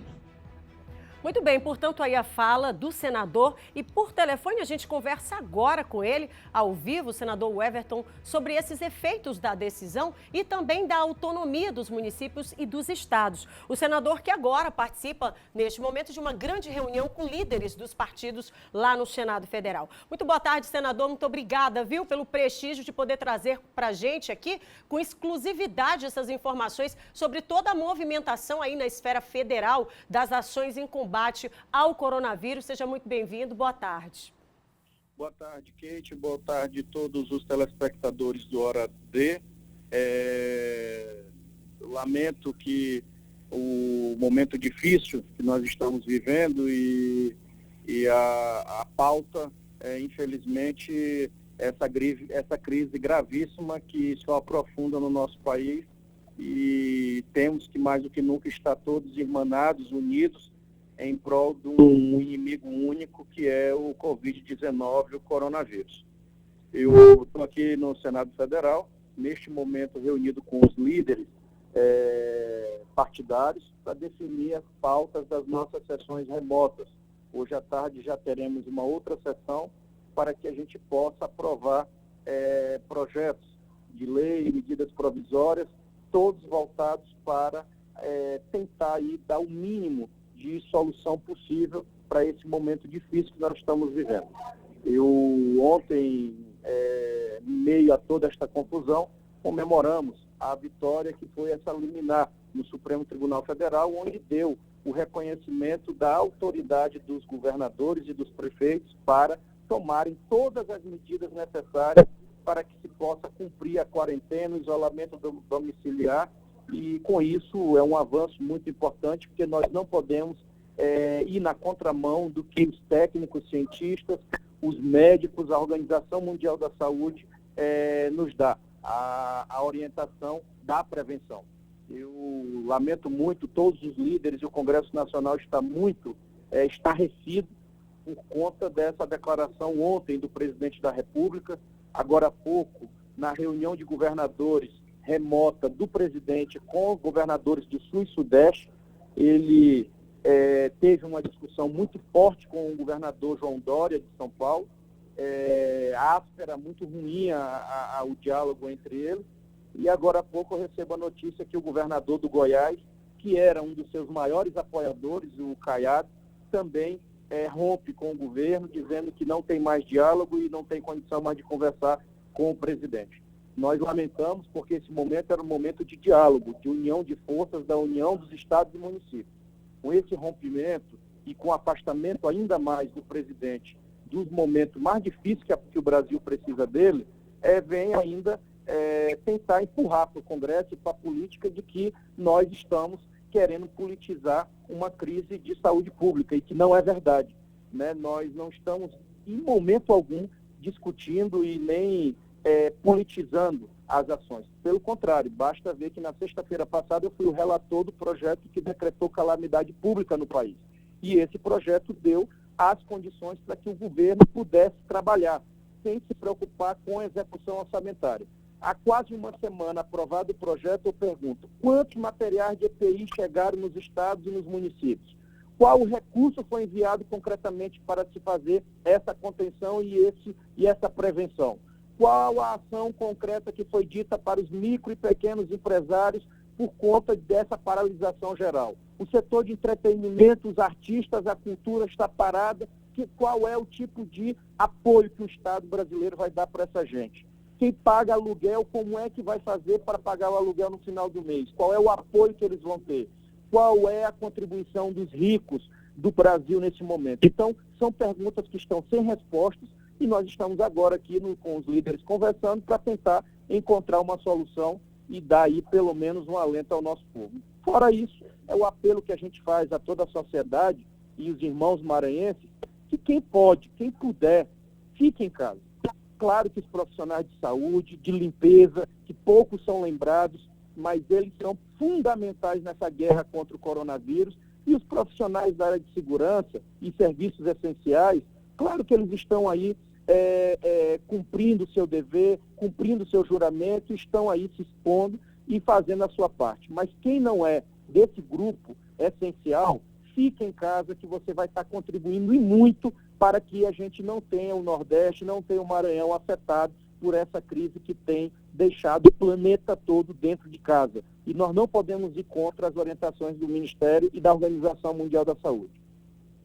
Muito bem, portanto, aí a fala do senador e por telefone a gente conversa agora com ele, ao vivo, o senador Everton, sobre esses efeitos da decisão e também da autonomia dos municípios e dos estados. O senador que agora participa, neste momento, de uma grande reunião com líderes dos partidos lá no Senado Federal. Muito boa tarde, senador, muito obrigada, viu, pelo prestígio de poder trazer para a gente aqui, com exclusividade, essas informações sobre toda a movimentação aí na esfera federal das ações em combate ao coronavírus. Seja muito bem-vindo. Boa tarde. Boa tarde, Kate. Boa tarde a todos os telespectadores do Hora D. Lamento que o momento difícil que nós estamos vivendo e a pauta, infelizmente, essa crise gravíssima que só aprofunda no nosso país e temos que, mais do que nunca, estar todos irmanados, unidos, em prol de um inimigo único, que é o Covid-19, o coronavírus. Eu estou aqui no Senado Federal, neste momento reunido com os líderes partidários, para definir as pautas das nossas sessões remotas. Hoje à tarde já teremos uma outra sessão para que a gente possa aprovar projetos de lei, medidas provisórias, todos voltados para tentar aí dar o mínimo de solução possível para esse momento difícil que nós estamos vivendo. Eu ontem, em meio a toda esta confusão, comemoramos a vitória que foi essa liminar no Supremo Tribunal Federal, onde deu o reconhecimento da autoridade dos governadores e dos prefeitos para tomarem todas as medidas necessárias para que se possa cumprir a quarentena, o isolamento domiciliar, e com isso é um avanço muito importante, porque nós não podemos ir na contramão do que os técnicos, cientistas, os médicos, a Organização Mundial da Saúde nos dá, a orientação da prevenção. Eu lamento muito, todos os líderes e o Congresso Nacional está muito estarrecido por conta dessa declaração ontem do presidente da República. Agora há pouco, na reunião de governadores remota do presidente com os governadores do Sul e Sudeste, ele teve uma discussão muito forte com o governador João Dória, de São Paulo, áspera, muito ruim o diálogo entre eles. E agora há pouco eu recebo a notícia que o governador do Goiás, que era um dos seus maiores apoiadores, o Caiado, também rompe com o governo, dizendo que não tem mais diálogo e não tem condição mais de conversar com o presidente. Nós lamentamos porque esse momento era um momento de diálogo, de união de forças, da união dos estados e municípios. Com esse rompimento e com o afastamento ainda mais do presidente dos momentos mais difíceis que o Brasil precisa dele, vem ainda tentar empurrar para o Congresso e para a política de que nós estamos querendo politizar uma crise de saúde pública, e que não é verdade, né? Nós não estamos, em momento algum, discutindo e nem politizando as ações. Pelo contrário, basta ver que na sexta-feira passada eu fui o relator do projeto que decretou calamidade pública no país. E esse projeto deu as condições para que o governo pudesse trabalhar, sem se preocupar com a execução orçamentária. Há quase uma semana aprovado o projeto, eu pergunto, quantos materiais de EPI chegaram nos estados e nos municípios? Qual o recurso foi enviado concretamente para se fazer essa contenção e essa prevenção? Qual a ação concreta que foi dita para os micro e pequenos empresários por conta dessa paralisação geral? O setor de entretenimento, os artistas, a cultura está parada. Qual é o tipo de apoio que o Estado brasileiro vai dar para essa gente? Quem paga aluguel, como é que vai fazer para pagar o aluguel no final do mês? Qual é o apoio que eles vão ter? Qual é a contribuição dos ricos do Brasil nesse momento? Então, são perguntas que estão sem respostas e nós estamos agora aqui com os líderes conversando para tentar encontrar uma solução e dar aí pelo menos um alento ao nosso povo. Fora isso, é o apelo que a gente faz a toda a sociedade e os irmãos maranhenses, que quem pode, quem puder, fique em casa. Claro que os profissionais de saúde, de limpeza, que poucos são lembrados, mas eles são fundamentais nessa guerra contra o coronavírus, e os profissionais da área de segurança e serviços essenciais, claro que eles estão aí cumprindo o seu dever, cumprindo o seu juramento, estão aí se expondo e fazendo a sua parte. Mas quem não é desse grupo essencial, fique em casa, que você vai estar contribuindo e muito para que a gente não tenha o Nordeste, não tenha o Maranhão afetado por essa crise que tem deixado o planeta todo dentro de casa. E nós não podemos ir contra as orientações do Ministério e da Organização Mundial da Saúde.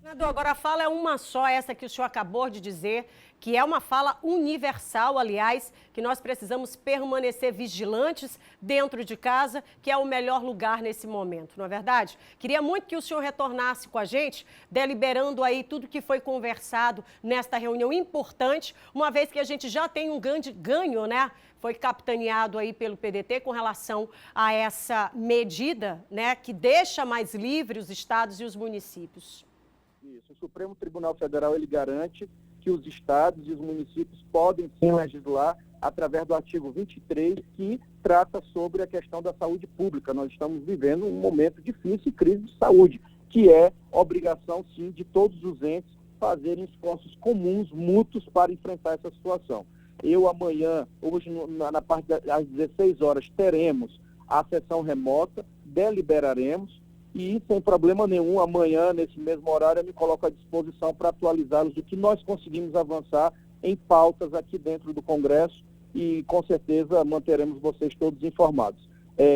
Senador, agora a fala é uma só, essa que o senhor acabou de dizer, que é uma fala universal, aliás, que nós precisamos permanecer vigilantes dentro de casa, que é o melhor lugar nesse momento, não é verdade? Queria muito que o senhor retornasse com a gente, deliberando aí tudo que foi conversado nesta reunião importante, uma vez que a gente já tem um grande ganho, né? Foi capitaneado aí pelo PDT com relação a essa medida, né, que deixa mais livres os estados e os municípios. Isso. O Supremo Tribunal Federal, ele garante que os estados e os municípios podem sim legislar através do artigo 23, que trata sobre a questão da saúde pública. Nós estamos vivendo um momento difícil e crise de saúde, que é obrigação, sim, de todos os entes fazerem esforços comuns, mútuos, para enfrentar essa situação. Eu amanhã, hoje, na parte das 16 horas, teremos a sessão remota, deliberaremos e, sem problema nenhum, amanhã, nesse mesmo horário, eu me coloco à disposição para atualizá-los do que nós conseguimos avançar em pautas aqui dentro do Congresso e, com certeza, manteremos vocês todos informados.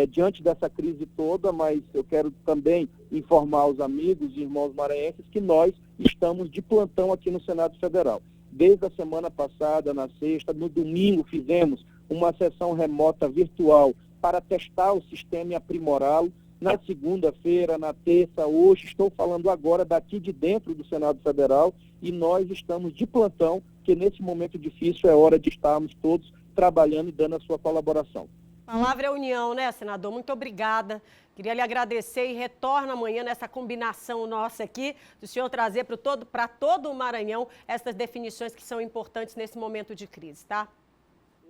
Diante dessa crise toda, mas eu quero também informar os amigos e irmãos maranhenses que nós estamos de plantão aqui no Senado Federal. Desde a semana passada, na sexta, no domingo, fizemos uma sessão remota virtual para testar o sistema e aprimorá-lo. Na segunda-feira, na terça, hoje, estou falando agora daqui de dentro do Senado Federal e nós estamos de plantão, que nesse momento difícil é hora de estarmos todos trabalhando e dando a sua colaboração. Palavra é união, né, senador? Muito obrigada. Queria lhe agradecer e retorno amanhã nessa combinação nossa aqui, do senhor trazer para todo o Maranhão essas definições que são importantes nesse momento de crise, tá?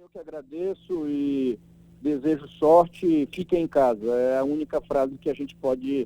Eu que agradeço e desejo sorte, fiquem em casa. É a única frase que a gente pode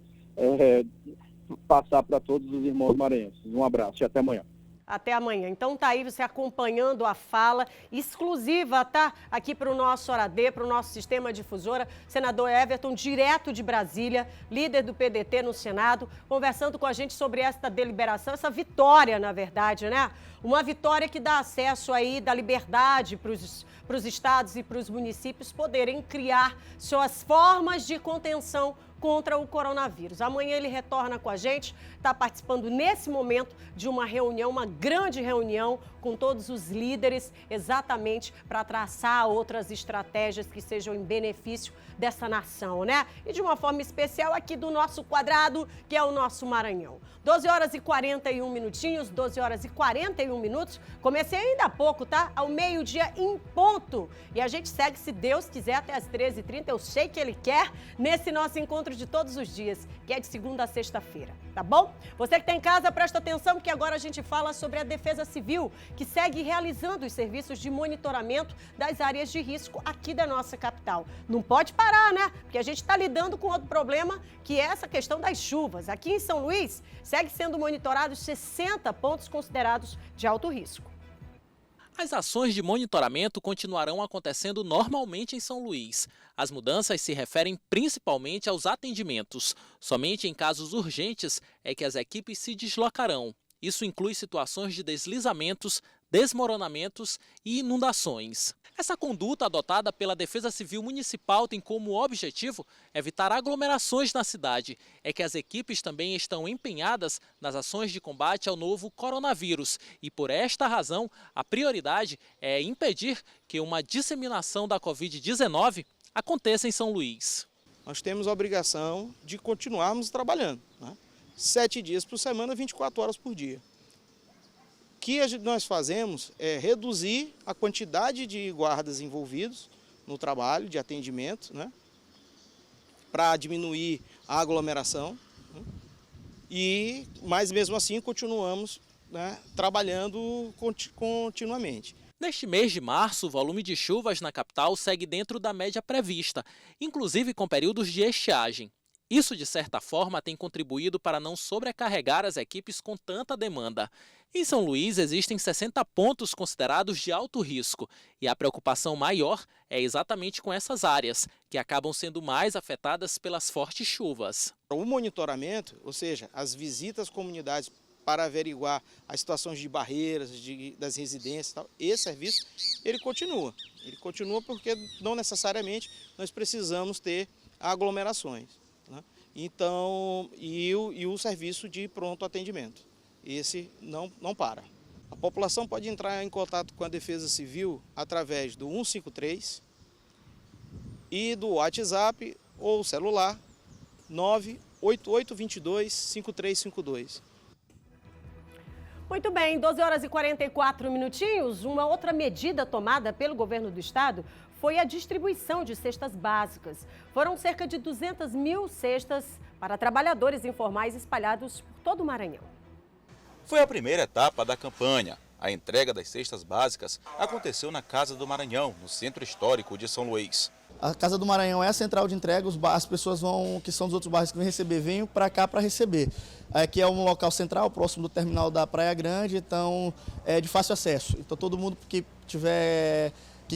passar para todos os irmãos maranhenses. Um abraço e até amanhã. Até amanhã. Então tá aí você acompanhando a fala exclusiva, tá? Aqui para o nosso Horadê, para o nosso Sistema Difusora, senador Everton, direto de Brasília, líder do PDT no Senado, conversando com a gente sobre esta deliberação, essa vitória, na verdade, né? Uma vitória que dá acesso aí da liberdade para os estados e para os municípios poderem criar suas formas de contenção contra o coronavírus. Amanhã ele retorna com a gente, está participando nesse momento de uma reunião, uma grande reunião com todos os líderes, exatamente para traçar outras estratégias que sejam em benefício dessa nação, né? E de uma forma especial aqui do nosso quadrado, que é o nosso Maranhão. 12 horas e 41 minutinhos, 12 horas e 41 minutos. Comecei ainda há pouco, tá? Ao meio-dia em ponto. E a gente segue, se Deus quiser, até as 13h30. Eu sei que Ele quer, nesse nosso encontro de todos os dias, que é de segunda a sexta-feira, tá bom? Você que está em casa, presta atenção, porque agora a gente fala sobre a Defesa Civil, que segue realizando os serviços de monitoramento das áreas de risco aqui da nossa capital. Não pode parar, né? Porque a gente está lidando com outro problema, que é essa questão das chuvas. Aqui em São Luís, segue sendo monitorados 60 pontos considerados de alto risco. As ações de monitoramento continuarão acontecendo normalmente em São Luís. As mudanças se referem principalmente aos atendimentos. Somente em casos urgentes é que as equipes se deslocarão. Isso inclui situações de deslizamentos, desmoronamentos e inundações. Essa conduta adotada pela Defesa Civil Municipal tem como objetivo evitar aglomerações na cidade. É que as equipes também estão empenhadas nas ações de combate ao novo coronavírus e, por esta razão, a prioridade é impedir que uma disseminação da Covid-19 aconteça em São Luís. Nós temos a obrigação de continuarmos trabalhando, né? 7 dias por semana, 24 horas por dia. O que nós fazemos é reduzir a quantidade de guardas envolvidos no trabalho de atendimento, né, para diminuir a aglomeração, né, mas mesmo assim continuamos, né, trabalhando continuamente. Neste mês de março, o volume de chuvas na capital segue dentro da média prevista, inclusive com períodos de estiagem. Isso, de certa forma, tem contribuído para não sobrecarregar as equipes com tanta demanda. Em São Luís, existem 60 pontos considerados de alto risco e a preocupação maior é exatamente com essas áreas, que acabam sendo mais afetadas pelas fortes chuvas. O monitoramento, ou seja, as visitas às comunidades para averiguar as situações de barreiras, das residências, tal, esse serviço ele continua. Ele continua porque não necessariamente nós precisamos ter aglomerações, né? Então, e o serviço de pronto atendimento. Esse não para. A população pode entrar em contato com a Defesa Civil através do 153 e do WhatsApp ou celular 98822-5352. Muito bem, 12 horas e 44 minutinhos. Uma outra medida tomada pelo governo do estado foi a distribuição de cestas básicas. Foram cerca de 200 mil cestas para trabalhadores informais espalhados por todo o Maranhão. Foi a primeira etapa da campanha. A entrega das cestas básicas aconteceu na Casa do Maranhão, no Centro Histórico de São Luís. A Casa do Maranhão é a central de entrega, as pessoas que são dos outros bairros que vêm receber, vêm para cá para receber. Aqui é um local central, próximo do terminal da Praia Grande, então é de fácil acesso. Então todo mundo que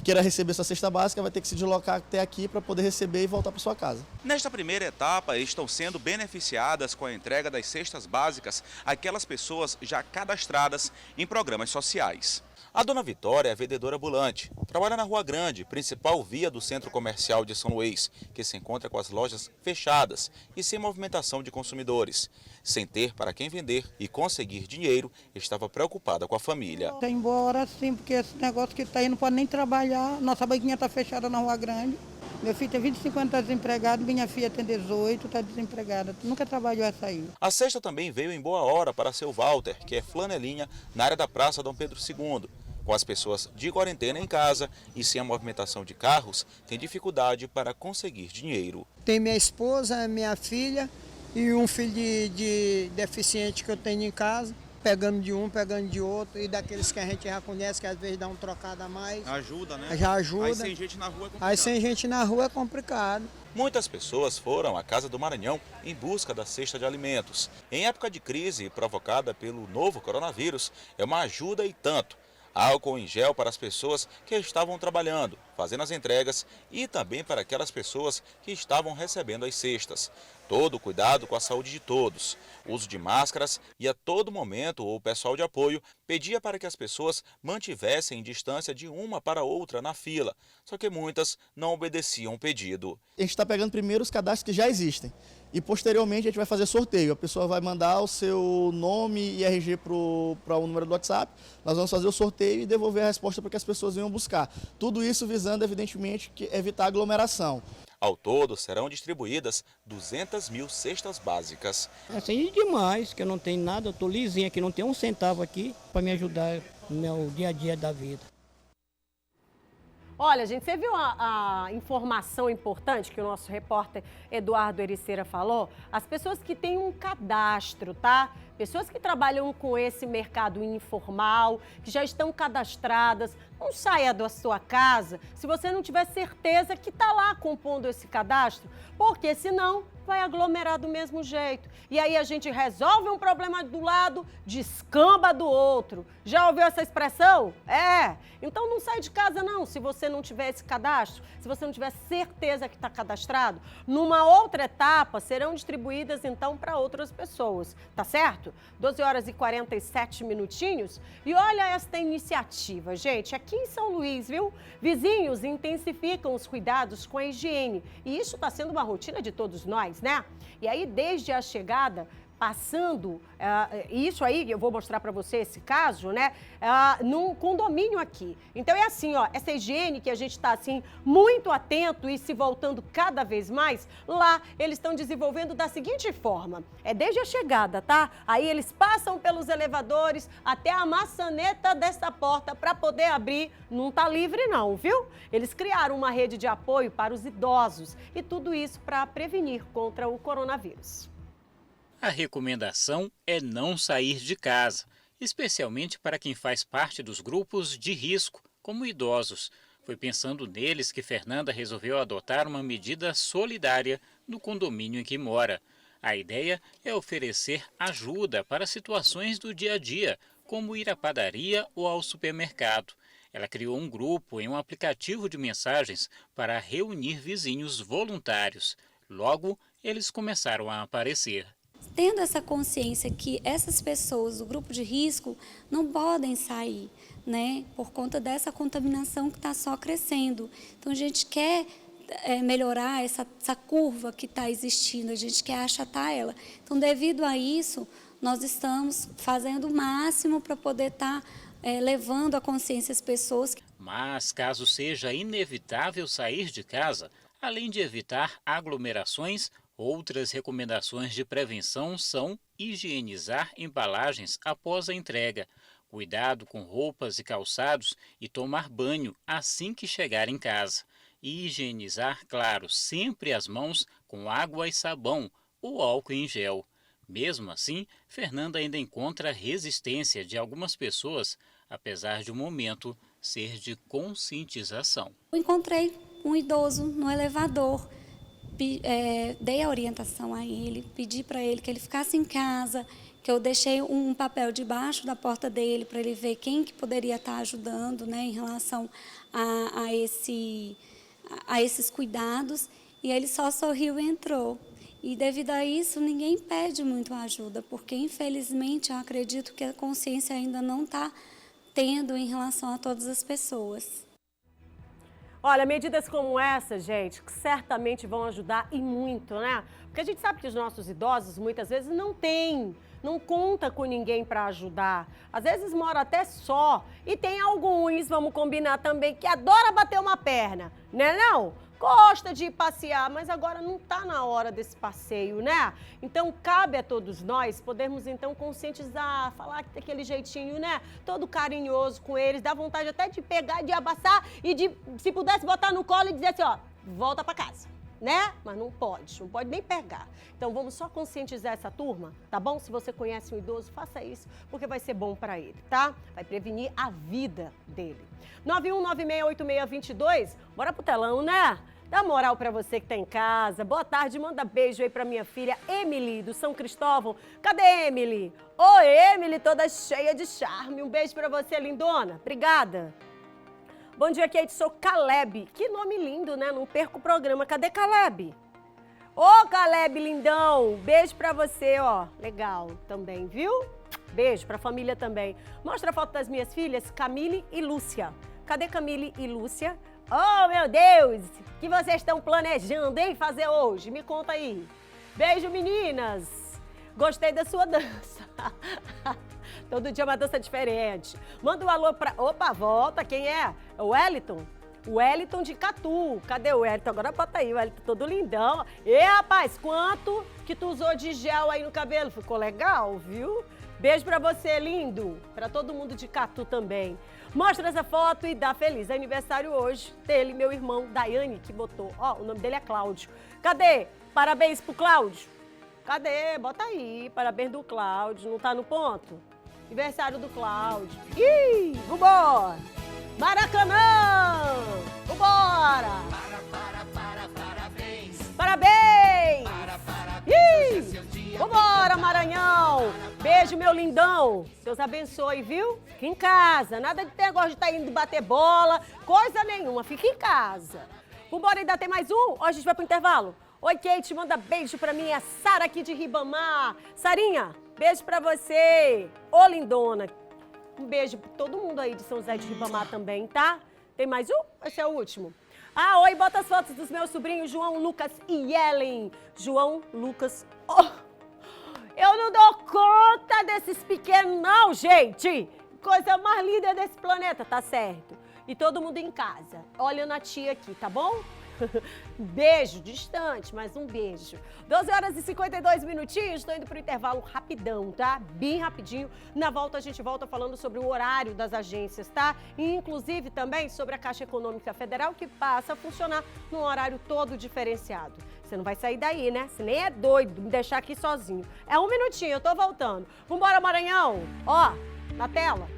queira receber essa cesta básica vai ter que se deslocar até aqui para poder receber e voltar para sua casa. Nesta primeira etapa, estão sendo beneficiadas com a entrega das cestas básicas aquelas pessoas já cadastradas em programas sociais. A dona Vitória é vendedora ambulante, trabalha na Rua Grande, principal via do centro comercial de São Luís, que se encontra com as lojas fechadas e sem movimentação de consumidores. Sem ter para quem vender e conseguir dinheiro, estava preocupada com a família. Está embora sim, porque esse negócio que está aí não pode nem trabalhar, nossa banquinha está fechada na Rua Grande. Meu filho tem 25 anos, está desempregado, minha filha tem 18, está desempregada, nunca trabalhou essa aí. A cesta também veio em boa hora para seu Walter, que é flanelinha na área da Praça Dom Pedro II. Com as pessoas de quarentena em casa e sem a movimentação de carros, tem dificuldade para conseguir dinheiro. Tem minha esposa, minha filha e um filho de deficiente que eu tenho em casa, pegando de um, pegando de outro, e daqueles que a gente já conhece, que às vezes dá um trocado a mais. Ajuda, né? Já ajuda. Aí sem gente na rua é complicado. Aí sem gente na rua é complicado. Muitas pessoas foram à Casa do Maranhão em busca da cesta de alimentos. Em época de crise provocada pelo novo coronavírus, é uma ajuda e tanto. Álcool em gel para as pessoas que estavam trabalhando, fazendo as entregas e também para aquelas pessoas que estavam recebendo as cestas. Todo cuidado com a saúde de todos. Uso de máscaras e a todo momento o pessoal de apoio pedia para que as pessoas mantivessem distância de uma para outra na fila. Só que muitas não obedeciam o pedido. A gente está pegando primeiro os cadastros que já existem e posteriormente a gente vai fazer sorteio. A pessoa vai mandar o seu nome e RG para o número do WhatsApp. Nós vamos fazer o sorteio e devolver a resposta para que as pessoas venham buscar. Tudo isso visando, evidentemente, evitar aglomeração. Ao todo, serão distribuídas 200 mil cestas básicas. Assim demais, que eu não tenho nada, eu estou lisinho aqui, não tenho um centavo aqui para me ajudar no meu dia a dia da vida. Olha, gente, você viu a informação importante que o nosso repórter Eduardo Ericeira falou? As pessoas que têm um cadastro, tá? Pessoas que trabalham com esse mercado informal, que já estão cadastradas, não saia da sua casa se você não tiver certeza que está lá compondo esse cadastro, porque senão vai aglomerar do mesmo jeito. E aí a gente resolve um problema do lado, descamba do outro. Já ouviu essa expressão? É. Então não sai de casa não, se você não tiver esse cadastro, se você não tiver certeza que está cadastrado. Numa outra etapa, serão distribuídas então para outras pessoas, tá certo? 12 horas e 47 minutinhos. E olha esta iniciativa, gente, aqui em São Luís, viu? Vizinhos intensificam os cuidados com a higiene. E isso está sendo uma rotina de todos nós, né? E aí, desde a chegada, passando, isso aí, eu vou mostrar para você esse caso, né, num condomínio aqui. Então é assim, ó, essa higiene que a gente está assim, muito atento e se voltando cada vez mais, lá eles estão desenvolvendo da seguinte forma, é desde a chegada, tá? Aí eles passam pelos elevadores até a maçaneta dessa porta para poder abrir, não tá livre não, viu? Eles criaram uma rede de apoio para os idosos e tudo isso para prevenir contra o coronavírus. A recomendação é não sair de casa, especialmente para quem faz parte dos grupos de risco, como idosos. Foi pensando neles que Fernanda resolveu adotar uma medida solidária no condomínio em que mora. A ideia é oferecer ajuda para situações do dia a dia, como ir à padaria ou ao supermercado. Ela criou um grupo em um aplicativo de mensagens para reunir vizinhos voluntários. Logo, eles começaram a aparecer. Tendo essa consciência que essas pessoas do grupo de risco não podem sair, né, por conta dessa contaminação que está só crescendo. Então, a gente quer melhorar essa curva que está existindo, a gente quer achatar ela. Então, devido a isso, nós estamos fazendo o máximo para poder estar levando a consciência às pessoas. Mas, caso seja inevitável sair de casa, além de evitar aglomerações, outras recomendações de prevenção são higienizar embalagens após a entrega, cuidado com roupas e calçados e tomar banho assim que chegar em casa. E higienizar, claro, sempre as mãos com água e sabão ou álcool em gel. Mesmo assim, Fernanda ainda encontra resistência de algumas pessoas, apesar de o momento ser de conscientização. Eu encontrei um idoso no elevador. Dei a orientação a ele, pedi para ele que ele ficasse em casa, que eu deixei um papel debaixo da porta dele para ele ver quem que poderia estar ajudando, né, em relação a esses cuidados, e ele só sorriu e entrou. E devido a isso, ninguém pede muito ajuda, porque infelizmente eu acredito que a consciência ainda não está tendo em relação a todas as pessoas. Olha, medidas como essa, gente, que certamente vão ajudar e muito, né? Porque a gente sabe que os nossos idosos muitas vezes não conta com ninguém para ajudar. Às vezes mora até só. E tem alguns, vamos combinar também, que adora bater uma perna, né não? Gosta de ir passear, mas agora não está na hora desse passeio, né? Então, cabe a todos nós podermos, então, conscientizar, falar daquele jeitinho, né? Todo carinhoso com eles, dá vontade até de pegar, de abraçar e de, se pudesse, botar no colo e dizer assim, ó, volta para casa, né? Mas não pode nem pegar. Então, vamos só conscientizar essa turma, tá bom? Se você conhece um idoso, faça isso, porque vai ser bom para ele, tá? Vai prevenir a vida dele. 91968622, bora pro telão, né? Dá moral pra você que tá em casa. Boa tarde, manda beijo aí pra minha filha Emily, do São Cristóvão. Cadê Emily? Ô, Emily, toda cheia de charme. Um beijo pra você, lindona. Obrigada. Bom dia, Kate, sou Caleb. Que nome lindo, né? Não perco o programa. Cadê Caleb? Ô, Caleb, lindão. Beijo pra você, ó. Legal também, viu? Beijo pra família também. Mostra a foto das minhas filhas, Camille e Lúcia. Cadê Camille e Lúcia? Oh, meu Deus! O que vocês estão planejando, hein, fazer hoje? Me conta aí. Beijo, meninas! Gostei da sua dança. Todo dia uma dança diferente. Manda um alô pra... Opa, volta. Quem é? É o Wellington? O Wellington de Catu. Cadê o Wellington? Agora bota aí, o Wellington todo lindão. E, rapaz, quanto que tu usou de gel aí no cabelo? Ficou legal, viu? Beijo pra você, lindo. Pra todo mundo de Catu também. Mostra essa foto e dá feliz aniversário hoje dele, meu irmão Daiane, que botou. Ó, o nome dele é Cláudio. Cadê? Parabéns pro Cláudio. Cadê? Bota aí. Parabéns do Cláudio. Não tá no ponto? Aniversário do Cláudio. Ih, vambora. Maracanã. Vambora. Parabéns. Parabéns. Ih, vambora, Maranhão. Beijo, meu lindão. Deus abençoe, viu? Fica em casa. Nada de negócio de estar indo bater bola. Coisa nenhuma. Fica em casa. Vambora, ainda tem mais um? Ó, a gente vai pro intervalo. Oi, Kate, manda beijo pra mim. É a Sara aqui de Ribamar. Sarinha, beijo pra você. Ô, lindona. Um beijo pra todo mundo aí de São José de Ribamar também, tá? Tem mais um? Esse é o último. Ah, oi, bota as fotos dos meus sobrinhos, João, Lucas e Ellen. João, Lucas... Oh, eu não dou conta desses pequenos, não, gente. Coisa mais linda desse planeta, tá certo? E todo mundo em casa, olhando a tia aqui, tá bom? Beijo, distante, mas um beijo. 12 horas e 52 minutinhos, estou indo pro intervalo rapidão, tá? Bem rapidinho. Na volta a gente volta falando sobre o horário das agências, tá? E inclusive também sobre a Caixa Econômica Federal, que passa a funcionar num horário todo diferenciado. Você não vai sair daí, né? Você nem é doido me deixar aqui sozinho. É um minutinho, eu tô voltando. Vambora, Maranhão! Ó, na tela.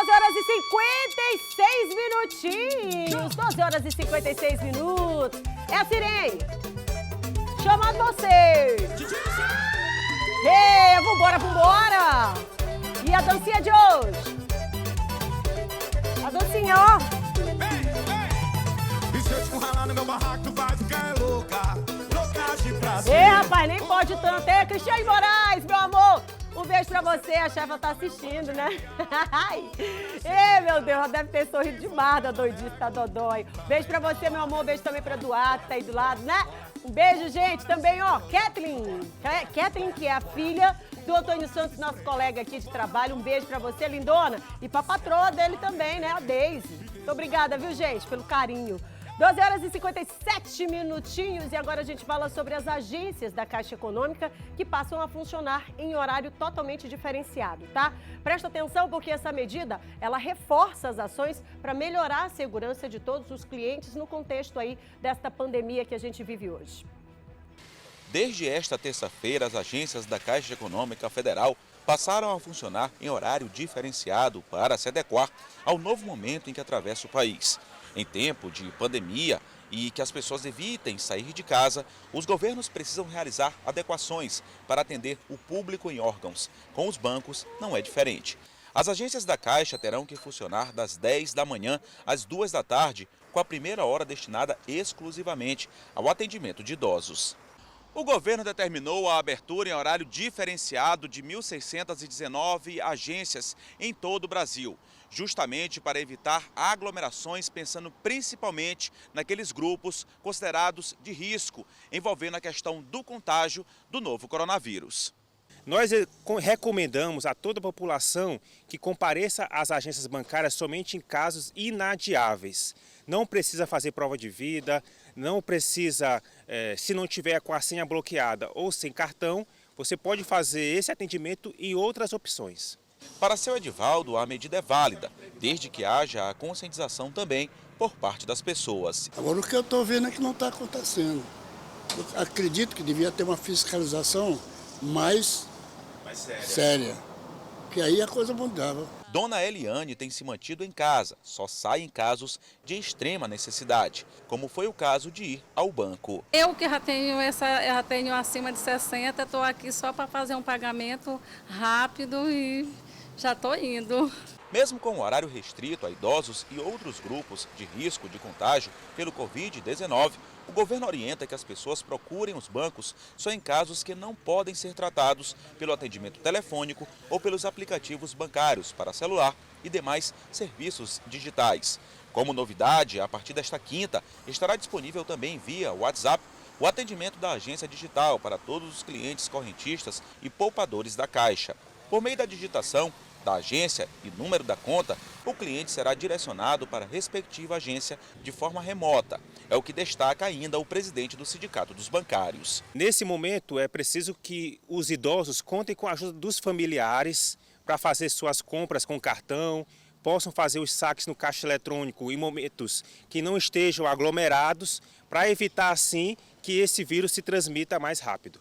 Horas e 56 minutinhos. 12 horas e 56 minutos. É a Sirene chamando você. Ei, vambora, vambora. E a dancinha de hoje? A dancinha, ó. Ei, rapaz, nem pode tanto. É, Cristiane Moraes, meu amor. Um beijo pra você, a chefa tá assistindo, né? Ei, meu Deus, ela deve ter sorrido demais da doidice, tá dodói. Beijo pra você, meu amor, beijo também pra Eduardo, que tá aí do lado, né? Um beijo, gente, também, ó, Kathleen, que é a filha do Antônio Santos, nosso colega aqui de trabalho. Um beijo pra você, lindona, e pra patroa dele também, né, a Deise. Muito obrigada, viu, gente, pelo carinho. 12 horas e 57 minutinhos e agora a gente fala sobre as agências da Caixa Econômica que passam a funcionar em horário totalmente diferenciado, tá? Presta atenção porque essa medida, ela reforça as ações para melhorar a segurança de todos os clientes no contexto aí desta pandemia que a gente vive hoje. Desde esta terça-feira, as agências da Caixa Econômica Federal passaram a funcionar em horário diferenciado para se adequar ao novo momento em que atravessa o país. Em tempo de pandemia e que as pessoas evitem sair de casa, os governos precisam realizar adequações para atender o público em órgãos. Com os bancos, não é diferente. As agências da Caixa terão que funcionar das 10 da manhã às 2 da tarde, com a primeira hora destinada exclusivamente ao atendimento de idosos. O governo determinou a abertura em horário diferenciado de 1.619 agências em todo o Brasil, justamente para evitar aglomerações, pensando principalmente naqueles grupos considerados de risco, envolvendo a questão do contágio do novo coronavírus. Nós recomendamos a toda a população que compareça às agências bancárias somente em casos inadiáveis. Não precisa fazer prova de vida, não precisa, se não tiver com a senha bloqueada ou sem cartão, você pode fazer esse atendimento em outras opções. Para seu Edivaldo, a medida é válida, desde que haja a conscientização também por parte das pessoas. Agora, o que eu estou vendo é que não está acontecendo. Eu acredito que devia ter uma fiscalização mais séria, que aí a coisa mudava. Dona Eliane tem se mantido em casa, só sai em casos de extrema necessidade, como foi o caso de ir ao banco. Eu que já tenho acima de 60, estou aqui só para fazer um pagamento rápido e já estou indo. Mesmo com o horário restrito a idosos e outros grupos de risco de contágio pelo Covid-19, o governo orienta que as pessoas procurem os bancos só em casos que não podem ser tratados pelo atendimento telefônico ou pelos aplicativos bancários para celular e demais serviços digitais. Como novidade, a partir desta quinta, estará disponível também via WhatsApp o atendimento da agência digital para todos os clientes correntistas e poupadores da Caixa. Por meio da digitação da agência e número da conta, o cliente será direcionado para a respectiva agência de forma remota. É o que destaca ainda o presidente do Sindicato dos Bancários. Nesse momento, é preciso que os idosos contem com a ajuda dos familiares para fazer suas compras com cartão, possam fazer os saques no caixa eletrônico em momentos que não estejam aglomerados, para evitar assim que esse vírus se transmita mais rápido.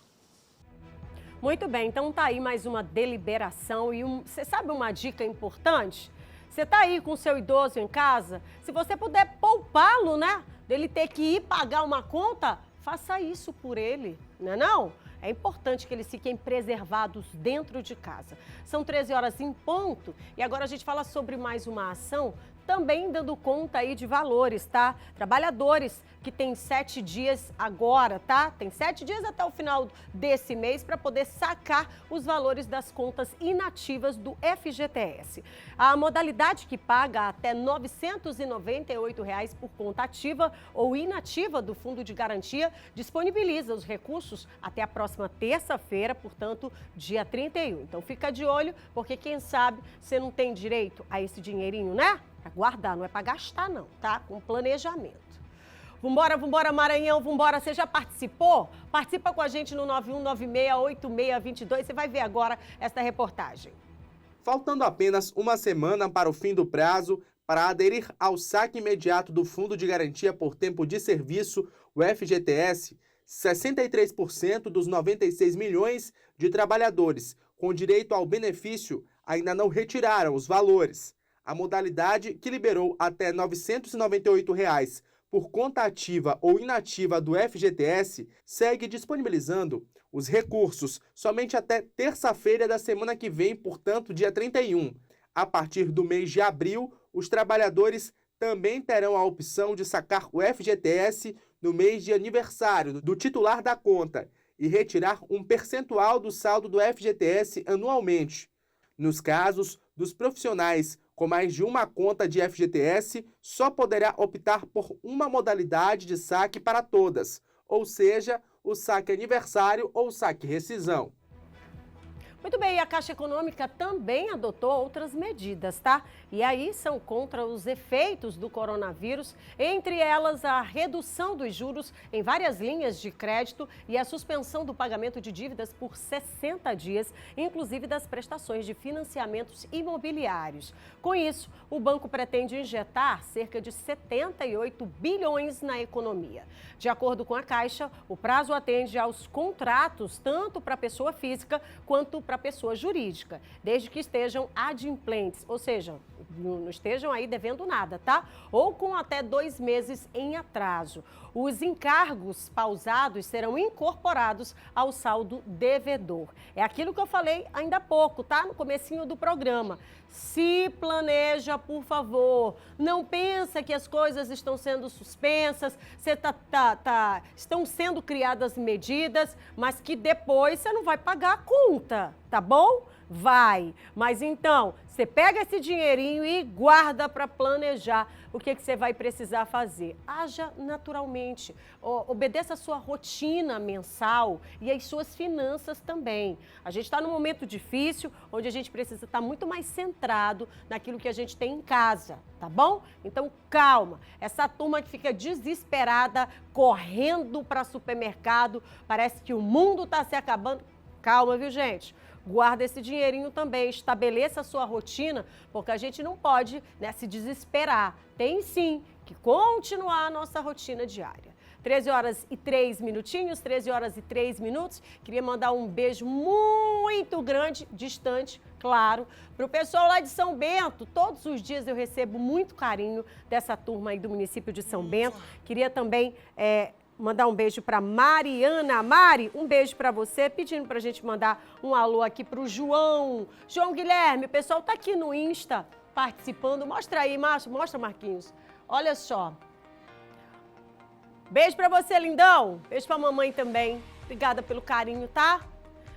Muito bem, então tá aí mais uma deliberação e você sabe uma dica importante? Você tá aí com o seu idoso em casa, se você puder poupá-lo, né? Dele ter que ir pagar uma conta, faça isso por ele, não é não? É importante que eles fiquem preservados dentro de casa. São 13 horas em ponto e agora a gente fala sobre mais uma ação também dando conta aí de valores, tá? Trabalhadores que têm 7 dias agora, tá? Tem 7 dias até o final desse mês para poder sacar os valores das contas inativas do FGTS. A modalidade que paga até R$ 998 por conta ativa ou inativa do Fundo de Garantia disponibiliza os recursos até a próxima terça-feira, portanto, dia 31. Então fica de olho, porque quem sabe você não tem direito a esse dinheirinho, né? Para guardar, não é para gastar não, tá? Com planejamento. Vambora, vambora Maranhão, vambora. Você já participou? Participa com a gente no 91968622. Você vai ver agora esta reportagem. Faltando apenas uma semana para o fim do prazo para aderir ao saque imediato do Fundo de Garantia por Tempo de Serviço, o FGTS, 63% dos 96 milhões de trabalhadores com direito ao benefício ainda não retiraram os valores. A modalidade, que liberou até R$ 998 por conta ativa ou inativa do FGTS, segue disponibilizando os recursos somente até terça-feira da semana que vem, portanto, dia 31. A partir do mês de abril, os trabalhadores também terão a opção de sacar o FGTS no mês de aniversário do titular da conta e retirar um percentual do saldo do FGTS anualmente. Nos casos dos profissionais com mais de uma conta de FGTS, só poderá optar por uma modalidade de saque para todas, ou seja, o saque aniversário ou saque rescisão. Muito bem, e a Caixa Econômica também adotou outras medidas, tá? E aí são contra os efeitos do coronavírus, entre elas a redução dos juros em várias linhas de crédito e a suspensão do pagamento de dívidas por 60 dias, inclusive das prestações de financiamentos imobiliários. Com isso, o banco pretende injetar cerca de 78 bilhões na economia. De acordo com a Caixa, o prazo atende aos contratos tanto para a pessoa física quanto para a pessoa jurídica, desde que estejam adimplentes, ou seja, não estejam aí devendo nada, tá? Ou com até 2 meses em atraso. Os encargos pausados serão incorporados ao saldo devedor. É aquilo que eu falei ainda há pouco, tá? No comecinho do programa. Se planeja, por favor. Não pensa que as coisas estão sendo suspensas, estão sendo criadas medidas, mas que depois você não vai pagar a conta, tá bom? Vai. Mas então, você pega esse dinheirinho e guarda para planejar o que você vai precisar fazer. Haja naturalmente. Obedeça a sua rotina mensal e as suas finanças também. A gente está num momento difícil, onde a gente precisa estar muito mais centrado naquilo que a gente tem em casa, tá bom? Então, calma. Essa turma que fica desesperada, correndo para supermercado, parece que o mundo está se acabando. Calma, viu, gente? Guarda esse dinheirinho também, estabeleça a sua rotina, porque a gente não pode, né, se desesperar. Tem sim que continuar a nossa rotina diária. 13 horas e 3 minutinhos, 13 horas e 3 minutos. Queria mandar um beijo muito grande, distante, claro, para o pessoal lá de São Bento. Todos os dias eu recebo muito carinho dessa turma aí do município de São Bento. Queria também mandar um beijo para Mariana. Mari, um beijo para você, pedindo para a gente mandar um alô aqui para o João. João Guilherme, o pessoal tá aqui no Insta participando. Mostra aí, mostra, Marquinhos. Olha só. Beijo para você, lindão. Beijo para a mamãe também. Obrigada pelo carinho, tá?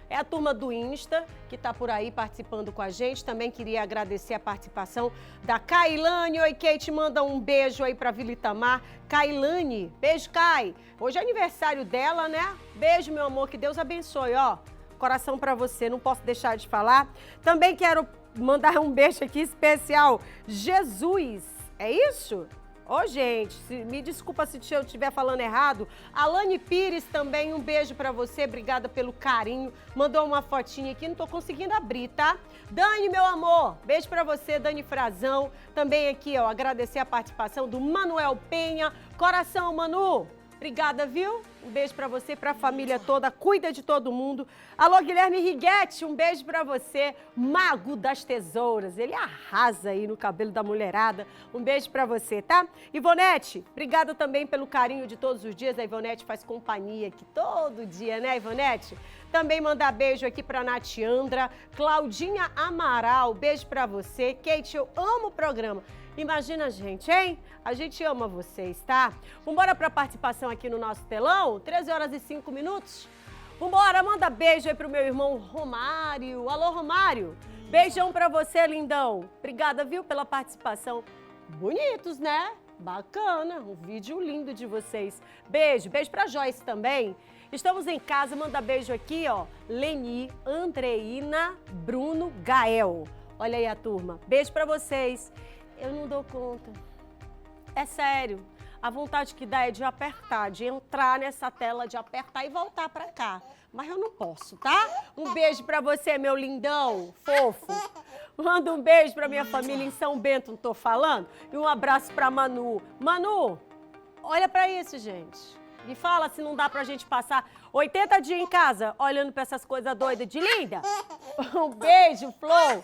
É a turma do Insta que está por aí participando com a gente. Também queria agradecer a participação da Kailane. Oi, Kate, manda um beijo aí para Vila Itamar. Kailane, beijo, Kai. Hoje é aniversário dela, né? Beijo, meu amor, que Deus abençoe, ó. Coração para você, não posso deixar de falar. Também quero mandar um beijo aqui especial. Jesus, é isso? Ô, gente, me desculpa se eu estiver falando errado. Alane Pires também, um beijo pra você, obrigada pelo carinho. Mandou uma fotinha aqui, não tô conseguindo abrir, tá? Dani, meu amor, beijo pra você, Dani Frazão. Também aqui, ó, agradecer a participação do Manuel Penha. Coração, Manu, obrigada, viu? Um beijo pra você, pra família toda, cuida de todo mundo. Alô, Guilherme Riguete, um beijo pra você, Mago das Tesouras. Ele arrasa aí no cabelo da mulherada. Um beijo pra você, tá? Ivonete, obrigada também pelo carinho de todos os dias. A Ivonete faz companhia aqui todo dia, né, Ivonete? Também mandar beijo aqui pra Natiandra, Claudinha Amaral, beijo pra você. Kate, eu amo o programa. Imagina a gente, hein? A gente ama vocês, tá? Vambora pra participação aqui no nosso telão? 13 horas e 5 minutos. Vambora, manda beijo aí pro meu irmão Romário. Alô, Romário. Beijão pra você, lindão. Obrigada, viu, pela participação. Bonitos, né? Bacana. Um vídeo lindo de vocês. Beijo. Beijo pra Joyce também. Estamos em casa, manda beijo aqui, ó. Leni, Andreina, Bruno, Gael. Olha aí a turma. Beijo pra vocês. Eu não dou conta. É sério. A vontade que dá é de apertar, de entrar nessa tela, de apertar e voltar pra cá. Mas eu não posso, tá? Um beijo pra você, meu lindão, fofo. Manda um beijo pra minha família em São Bento, não tô falando? E um abraço pra Manu. Manu, olha pra isso, gente. Me fala se não dá pra gente passar 80 dias em casa olhando pra essas coisas doidas de linda. Um beijo, Flor.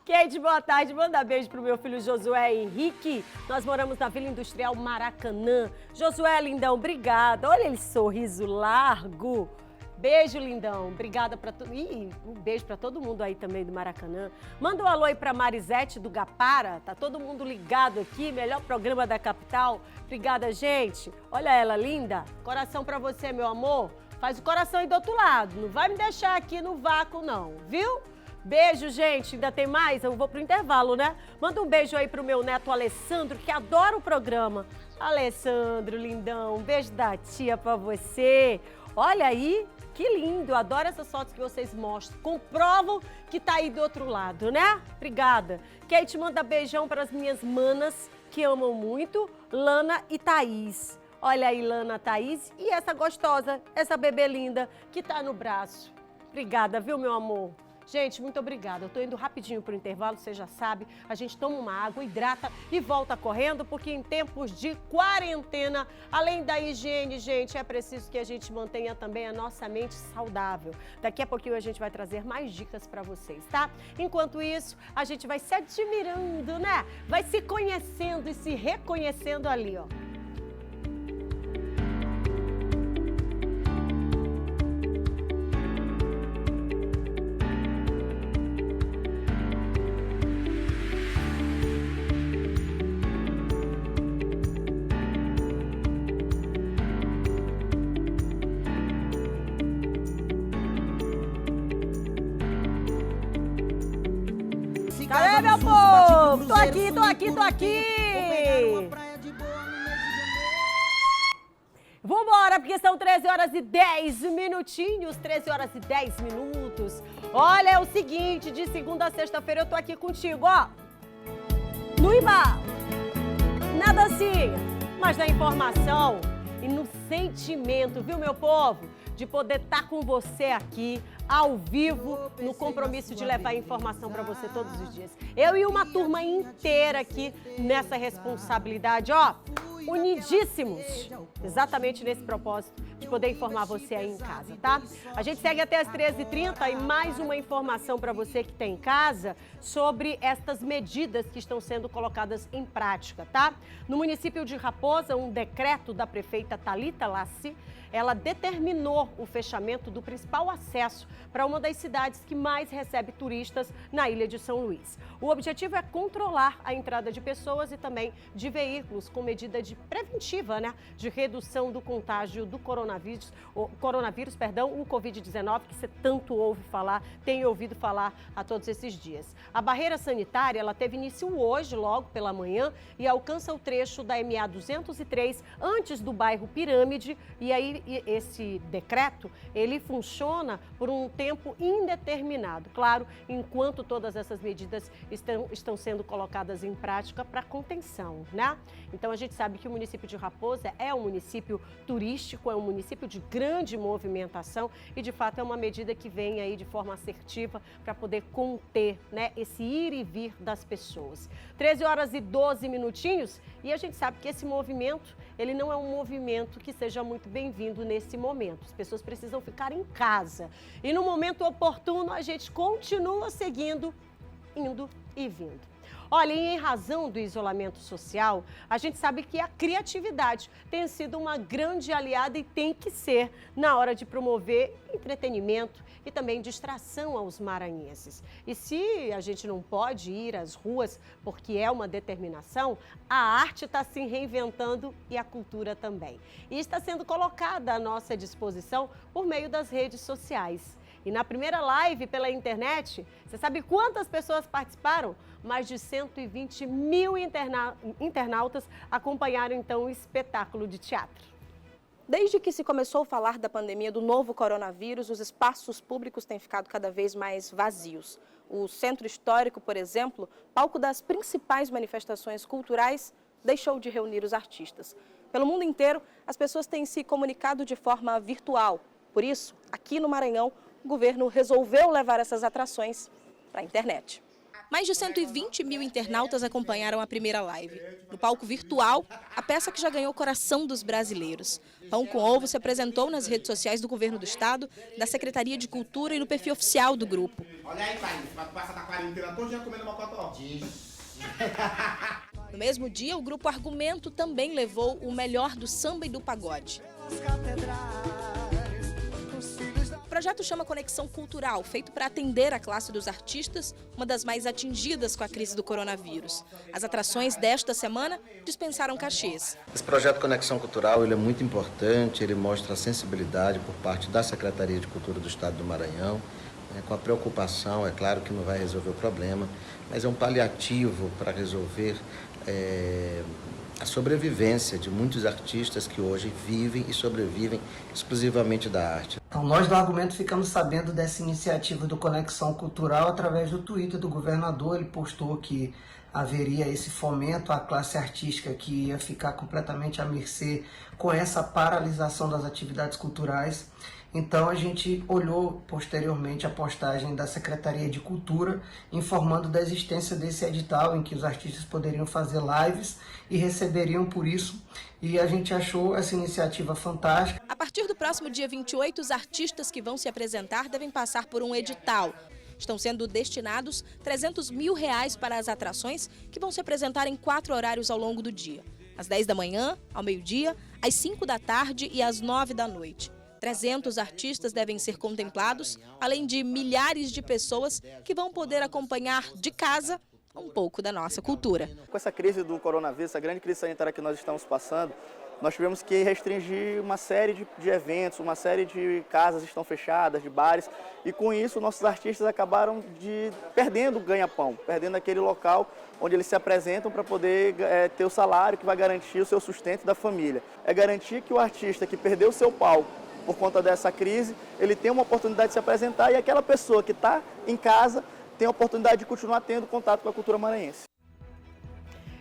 Kate, boa tarde. Manda beijo pro meu filho Josué Henrique. Nós moramos na Vila Industrial Maracanã. Josué, lindão, obrigada. Olha ele, sorriso largo. Beijo, lindão. Obrigada pra todo... Ih, um beijo pra todo mundo aí também do Maracanã. Manda um alô aí pra Marisete do Gapara. Tá todo mundo ligado aqui. Melhor programa da capital. Obrigada, gente. Olha ela, linda. Coração pra você, meu amor. Faz o coração aí do outro lado. Não vai me deixar aqui no vácuo, não. Viu? Beijo, gente. Ainda tem mais? Eu vou pro intervalo, né? Manda um beijo aí pro meu neto Alessandro, que adora o programa. Alessandro, lindão. Um beijo da tia pra você. Olha aí. Que lindo, eu adoro essas fotos que vocês mostram. Comprovam que tá aí do outro lado, né? Obrigada. Kate manda beijão para as minhas manas que amam muito, Lana e Thaís. Olha aí, Lana, Thaís e essa gostosa, essa bebê linda que tá no braço. Obrigada, viu, meu amor? Gente, muito obrigada. Eu tô indo rapidinho pro intervalo, você já sabe. A gente toma uma água, hidrata e volta correndo, porque em tempos de quarentena, além da higiene, gente, é preciso que a gente mantenha também a nossa mente saudável. Daqui a pouquinho a gente vai trazer mais dicas para vocês, tá? Enquanto isso, a gente vai se admirando, né? Vai se conhecendo e se reconhecendo ali, ó. Cadê, meu povo? Tô aqui! Vambora, porque são 13 horas e 10 minutinhos, 13 horas e 10 minutos. Olha, é o seguinte, de segunda a sexta-feira eu tô aqui contigo, ó. No embalo, na dancinha, mas na informação e no sentimento, viu, meu povo? De poder estar com você aqui, ao vivo, no compromisso de levar informação para você todos os dias. Eu e uma turma inteira aqui nessa responsabilidade, ó, unidíssimos, exatamente nesse propósito de poder informar você aí em casa, tá? A gente segue até as 13h30 e mais uma informação para você que está em casa sobre estas medidas que estão sendo colocadas em prática, tá? No município de Raposa, um decreto da prefeita Thalita Lassi, ela determinou o fechamento do principal acesso para uma das cidades que mais recebe turistas na ilha de São Luís. O objetivo é controlar a entrada de pessoas e também de veículos com medida de preventiva, né, de redução do contágio do coronavírus, o Covid-19, que você tanto ouve falar, tem ouvido falar a todos esses dias. A barreira sanitária, ela teve início hoje, logo pela manhã, e alcança o trecho da MA 203, antes do bairro Pirâmide, e aí esse decreto, ele funciona por um tempo indeterminado, claro, enquanto todas essas medidas estão sendo colocadas em prática para contenção, né? Então a gente sabe que o município de Raposa é um município turístico, é um município de grande movimentação e de fato é uma medida que vem aí de forma assertiva para poder conter, né, esse ir e vir das pessoas. 13 horas e 12 minutinhos e a gente sabe que esse movimento, ele não é um movimento que seja muito bem-vindo nesse momento. As pessoas precisam ficar em casa. E no momento oportuno, a gente continua seguindo, indo e vindo. Olha, e em razão do isolamento social, a gente sabe que a criatividade tem sido uma grande aliada e tem que ser na hora de promover entretenimento e também distração aos maranhenses. E se a gente não pode ir às ruas porque é uma determinação, a arte está se reinventando e a cultura também. E está sendo colocada à nossa disposição por meio das redes sociais. E na primeira live pela internet, você sabe quantas pessoas participaram? Mais de 120 mil internautas acompanharam então o espetáculo de teatro. Desde que se começou a falar da pandemia do novo coronavírus, os espaços públicos têm ficado cada vez mais vazios. O Centro Histórico, por exemplo, palco das principais manifestações culturais, deixou de reunir os artistas. Pelo mundo inteiro, as pessoas têm se comunicado de forma virtual. Por isso, aqui no Maranhão, o governo resolveu levar essas atrações para a internet. Mais de 120 mil internautas acompanharam a primeira live. No palco virtual, a peça que já ganhou o coração dos brasileiros. Pão com Ovo se apresentou nas redes sociais do Governo do Estado, da Secretaria de Cultura e no perfil oficial do grupo. Olha aí, pai, vai passar da quarentena toda comendo mocotó. No mesmo dia, o grupo Argumento também levou o melhor do samba e do pagode. O projeto chama Conexão Cultural, feito para atender a classe dos artistas, uma das mais atingidas com a crise do coronavírus. As atrações desta semana dispensaram cachês. Esse projeto Conexão Cultural ele é muito importante, ele mostra a sensibilidade por parte da Secretaria de Cultura do Estado do Maranhão, com a preocupação, é claro que não vai resolver o problema, mas é um paliativo para resolver a sobrevivência de muitos artistas que hoje vivem e sobrevivem exclusivamente da arte. Então, nós do Argumento ficamos sabendo dessa iniciativa do Conexão Cultural através do Twitter do governador. Ele postou que haveria esse fomento à classe artística que ia ficar completamente à mercê com essa paralisação das atividades culturais. Então a gente olhou posteriormente a postagem da Secretaria de Cultura informando da existência desse edital em que os artistas poderiam fazer lives e receberiam por isso, e a gente achou essa iniciativa fantástica. A partir do próximo dia 28, os artistas que vão se apresentar devem passar por um edital. Estão sendo destinados R$300 mil para as atrações que vão se apresentar em 4 horários ao longo do dia. Às 10 da manhã, ao meio-dia, às 5 da tarde e às 9 da noite. 300 artistas devem ser contemplados, além de milhares de pessoas que vão poder acompanhar de casa um pouco da nossa cultura. Com essa crise do coronavírus, essa grande crise sanitária que nós estamos passando, nós tivemos que restringir uma série de eventos, uma série de casas estão fechadas, de bares, e com isso nossos artistas acabaram perdendo o ganha-pão, perdendo aquele local onde eles se apresentam para poder ter o salário que vai garantir o seu sustento da família. É garantir que o artista que perdeu o seu palco por conta dessa crise, ele tem uma oportunidade de se apresentar, e aquela pessoa que está em casa tem a oportunidade de continuar tendo contato com a cultura maranhense.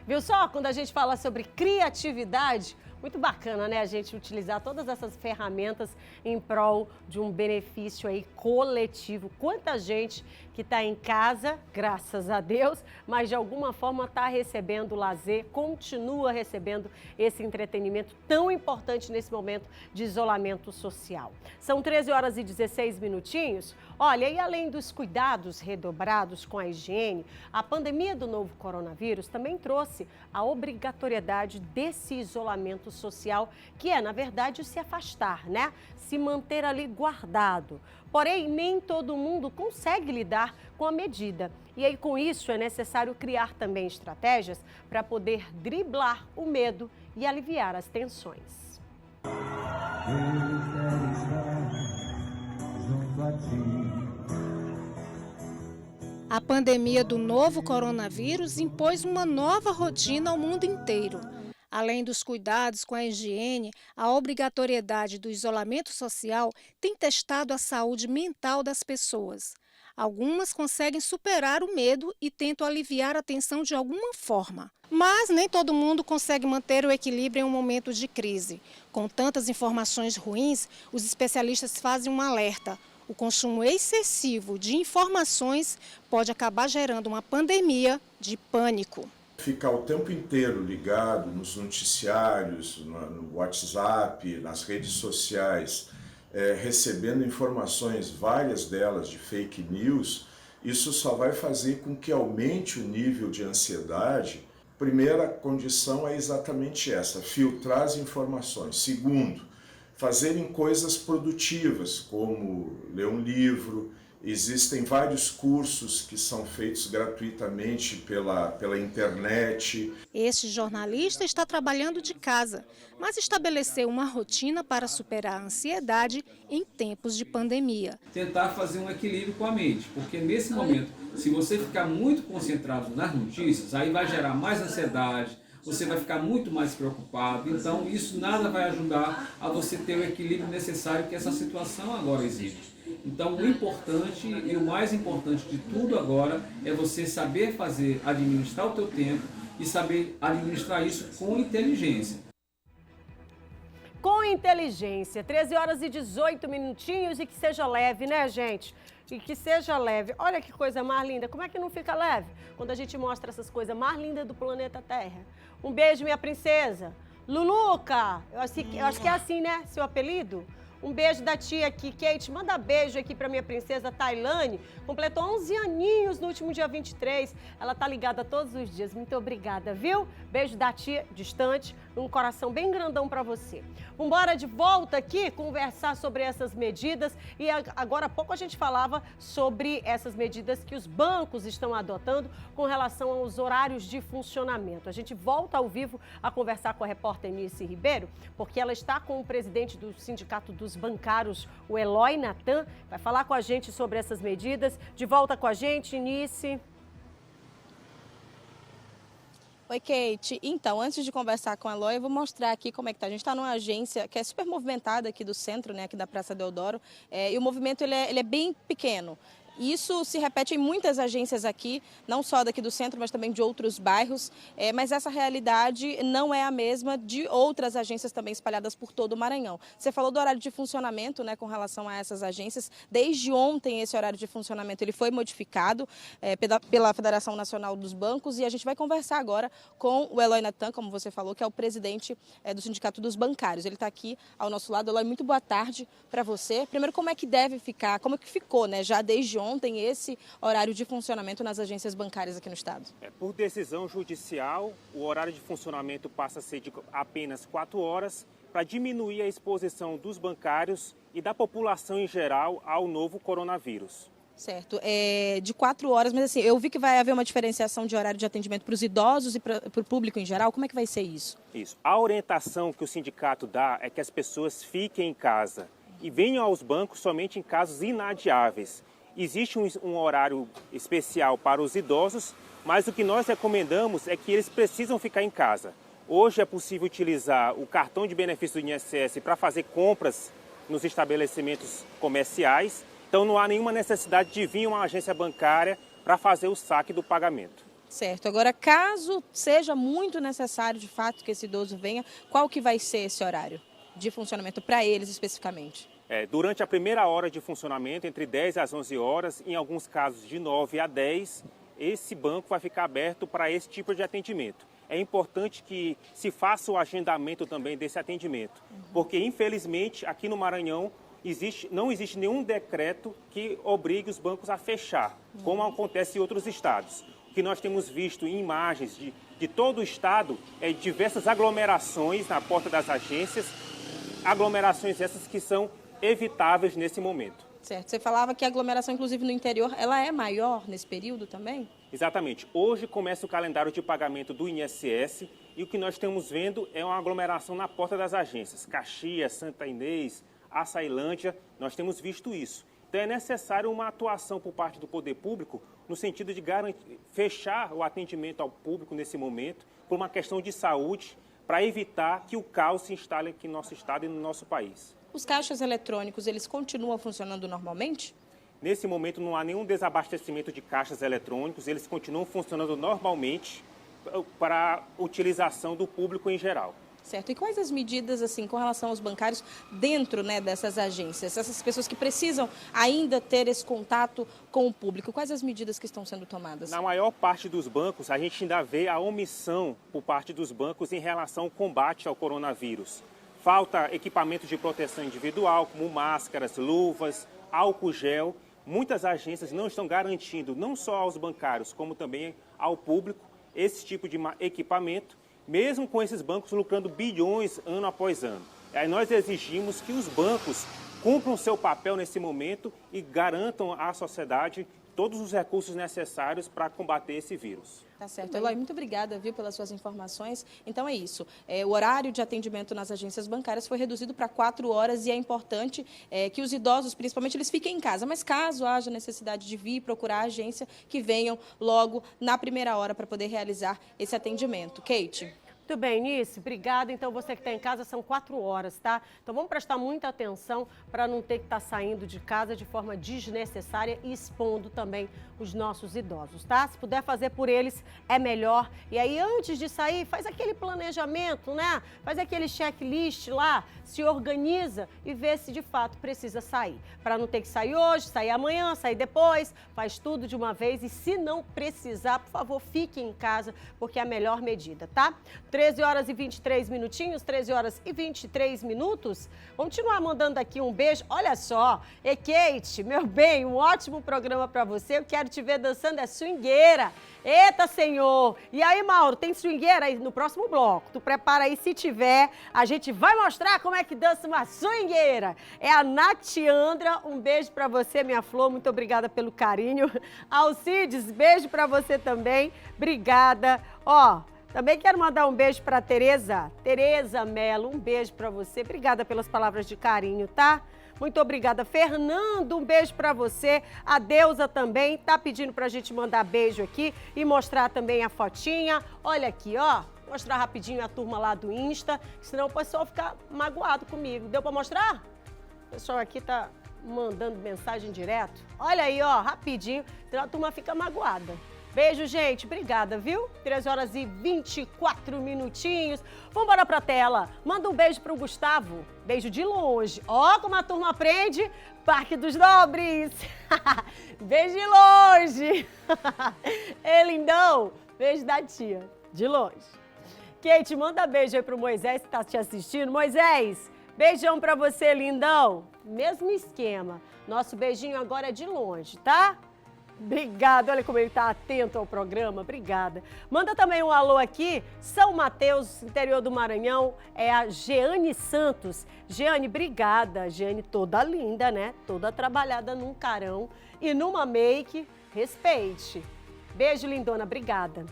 Viu só, quando a gente fala sobre criatividade, muito bacana, né, a gente utilizar todas essas ferramentas em prol de um benefício aí coletivo. Quanta gente que está em casa, graças a Deus, mas de alguma forma está recebendo lazer, continua recebendo esse entretenimento tão importante nesse momento de isolamento social. São 13 horas e 16 minutinhos. Olha, e além dos cuidados redobrados com a higiene, a pandemia do novo coronavírus também trouxe a obrigatoriedade desse isolamento social, que é, na verdade, se afastar, né? Se manter ali guardado. Porém, nem todo mundo consegue lidar com a medida. E aí, com isso, é necessário criar também estratégias para poder driblar o medo e aliviar as tensões. A pandemia do novo coronavírus impôs uma nova rotina ao mundo inteiro. Além dos cuidados com a higiene, a obrigatoriedade do isolamento social tem testado a saúde mental das pessoas. Algumas conseguem superar o medo e tentam aliviar a tensão de alguma forma. Mas nem todo mundo consegue manter o equilíbrio em um momento de crise. Com tantas informações ruins, os especialistas fazem um alerta. O consumo excessivo de informações pode acabar gerando uma pandemia de pânico. Ficar o tempo inteiro ligado nos noticiários, no WhatsApp, nas redes sociais, recebendo informações, várias delas de fake news, isso só vai fazer com que aumente o nível de ansiedade. Primeira condição é exatamente essa, filtrar as informações. Segundo, fazerem coisas produtivas, como ler um livro. Existem vários cursos que são feitos gratuitamente pela internet. Este jornalista está trabalhando de casa, mas estabeleceu uma rotina para superar a ansiedade em tempos de pandemia. Tentar fazer um equilíbrio com a mente, porque nesse momento, se você ficar muito concentrado nas notícias, aí vai gerar mais ansiedade, você vai ficar muito mais preocupado. Então isso nada vai ajudar a você ter o equilíbrio necessário que essa situação agora exige. Então o importante e o mais importante de tudo agora é você saber administrar o teu tempo e saber administrar isso com inteligência. Com inteligência, 13 horas e 18 minutinhos, e que seja leve, né, gente? E que seja leve. Olha que coisa mais linda. Como é que não fica leve quando a gente mostra essas coisas mais lindas do planeta Terra? Um beijo, minha princesa. Luluca, eu acho que é assim, né, seu apelido? Um beijo da tia aqui, Kate. Manda beijo aqui pra minha princesa Tailane. Completou 11 aninhos no último dia 23. Ela tá ligada todos os dias. Muito obrigada, viu? Beijo da tia, distante. Um coração bem grandão pra você. Vambora de volta aqui conversar sobre essas medidas. E agora há pouco a gente falava sobre essas medidas que os bancos estão adotando com relação aos horários de funcionamento. A gente volta ao vivo a conversar com a repórter Nice Ribeiro, porque ela está com o presidente do Sindicato dos Bancários, o Eloy Natan, vai falar com a gente sobre essas medidas. De volta com a gente, Nice. Oi, Kate. Então, antes de conversar com a Eloy, eu vou mostrar aqui como é que tá. A gente está numa agência que é super movimentada aqui do centro, né, aqui da Praça Deodoro, e o movimento ele é bem pequeno. Isso se repete em muitas agências aqui, não só daqui do centro, mas também de outros bairros, mas essa realidade não é a mesma de outras agências também espalhadas por todo o Maranhão. Você falou do horário de funcionamento, né, com relação a essas agências. Desde ontem esse horário de funcionamento ele foi modificado pela Federação Nacional dos Bancos, e a gente vai conversar agora com o Eloy Natan, como você falou, que é o presidente do Sindicato dos Bancários. Ele está aqui ao nosso lado. Eloy, muito boa tarde para você. Primeiro, como é que deve ficar, como é que ficou, né, já desde ontem esse horário de funcionamento nas agências bancárias aqui no estado? Por decisão judicial, o horário de funcionamento passa a ser de apenas 4 horas para diminuir a exposição dos bancários e da população em geral ao novo coronavírus. Certo, de 4 horas, mas assim, eu vi que vai haver uma diferenciação de horário de atendimento para os idosos e para o público em geral. Como é que vai ser isso? Isso. A orientação que o sindicato dá é que as pessoas fiquem em casa e venham aos bancos somente em casos inadiáveis. Existe um horário especial para os idosos, mas o que nós recomendamos é que eles precisam ficar em casa. Hoje é possível utilizar o cartão de benefício do INSS para fazer compras nos estabelecimentos comerciais, então não há nenhuma necessidade de vir a uma agência bancária para fazer o saque do pagamento. Certo. Agora, caso seja muito necessário de fato que esse idoso venha, qual que vai ser esse horário de funcionamento para eles especificamente? Durante a primeira hora de funcionamento, entre 10 às 11 horas, em alguns casos de 9 a 10, esse banco vai ficar aberto para esse tipo de atendimento. É importante que se faça o agendamento também desse atendimento, porque infelizmente aqui no Maranhão não existe nenhum decreto que obrigue os bancos a fechar, como acontece em outros estados. O que nós temos visto em imagens de todo o estado é diversas aglomerações na porta das agências, aglomerações essas que são evitáveis nesse momento. Certo. Você falava que a aglomeração, inclusive no interior, ela é maior nesse período também? Exatamente. Hoje começa o calendário de pagamento do INSS e o que nós estamos vendo é uma aglomeração na porta das agências. Caxias, Santa Inês, Açailândia, nós temos visto isso. Então é necessário uma atuação por parte do poder público no sentido de fechar o atendimento ao público nesse momento por uma questão de saúde, para evitar que o caos se instale aqui no nosso estado e no nosso país. Os caixas eletrônicos, eles continuam funcionando normalmente? Nesse momento não há nenhum desabastecimento de caixas eletrônicos, eles continuam funcionando normalmente para a utilização do público em geral. Certo. E quais as medidas, assim, com relação aos bancários dentro, né, dessas agências? Essas pessoas que precisam ainda ter esse contato com o público, quais as medidas que estão sendo tomadas? Na maior parte dos bancos, a gente ainda vê a omissão por parte dos bancos em relação ao combate ao coronavírus. Falta equipamento de proteção individual, como máscaras, luvas, álcool gel. Muitas agências não estão garantindo, não só aos bancários, como também ao público, esse tipo de equipamento, mesmo com esses bancos lucrando bilhões ano após ano. Aí nós exigimos que os bancos cumpram seu papel nesse momento e garantam à sociedade todos os recursos necessários para combater esse vírus. Tá certo. Eloy, muito obrigada, viu, pelas suas informações. Então é isso. O horário de atendimento nas agências bancárias foi reduzido para 4 horas e é importante que os idosos, principalmente, eles fiquem em casa. Mas caso haja necessidade de vir procurar a agência, que venham logo na primeira hora para poder realizar esse atendimento. Kate? Muito bem, Nice, obrigada. Então, você que está em casa, são 4 horas, tá? Então, vamos prestar muita atenção para não ter que estar saindo de casa de forma desnecessária e expondo também os nossos idosos, tá? Se puder fazer por eles, é melhor. E aí, antes de sair, faz aquele planejamento, né? Faz aquele checklist lá, se organiza e vê se de fato precisa sair. Para não ter que sair hoje, sair amanhã, sair depois, faz tudo de uma vez e se não precisar, por favor, fique em casa, porque é a melhor medida, tá? 13 horas e 23 minutinhos, 13 horas e 23 minutos. Vamos continuar mandando aqui um beijo. Olha só, Kate, meu bem, um ótimo programa para você. Eu quero te ver dançando, é swingueira. Eita, senhor! E aí, Mauro, tem swingueira aí no próximo bloco? Tu prepara aí, se tiver, a gente vai mostrar como é que dança uma swingueira. É a Natiandra, um beijo pra você, minha flor, muito obrigada pelo carinho. Alcides, beijo pra você também, obrigada. Ó, Também quero mandar um beijo para Tereza Mello, um beijo para você. Obrigada pelas palavras de carinho, tá? Muito obrigada. Fernando, um beijo para você. A Deusa também tá pedindo pra gente mandar beijo aqui e mostrar também a fotinha. Olha aqui, ó. Mostrar rapidinho a turma lá do Insta, senão o pessoal fica magoado comigo. Deu para mostrar? O pessoal aqui tá mandando mensagem direto. Olha aí, ó, rapidinho, senão a turma fica magoada. Beijo, gente. Obrigada, viu? 13 horas e 24 minutinhos. Vamos embora pra tela. Manda um beijo pro Gustavo. Beijo de longe. Ó, como a turma aprende. Parque dos Nobres. Beijo de longe. Ei, lindão. Beijo da tia. De longe. Kate, manda beijo aí pro Moisés que tá te assistindo. Moisés, beijão pra você, lindão. Mesmo esquema. Nosso beijinho agora é de longe, tá? Obrigada, olha como ele está atento ao programa, obrigada. Manda também um alô aqui, São Mateus, interior do Maranhão, é a Jeane Santos. Jeane, obrigada. Jeane toda linda, né? Toda trabalhada num carão e numa make, respeite. Beijo, lindona, obrigada.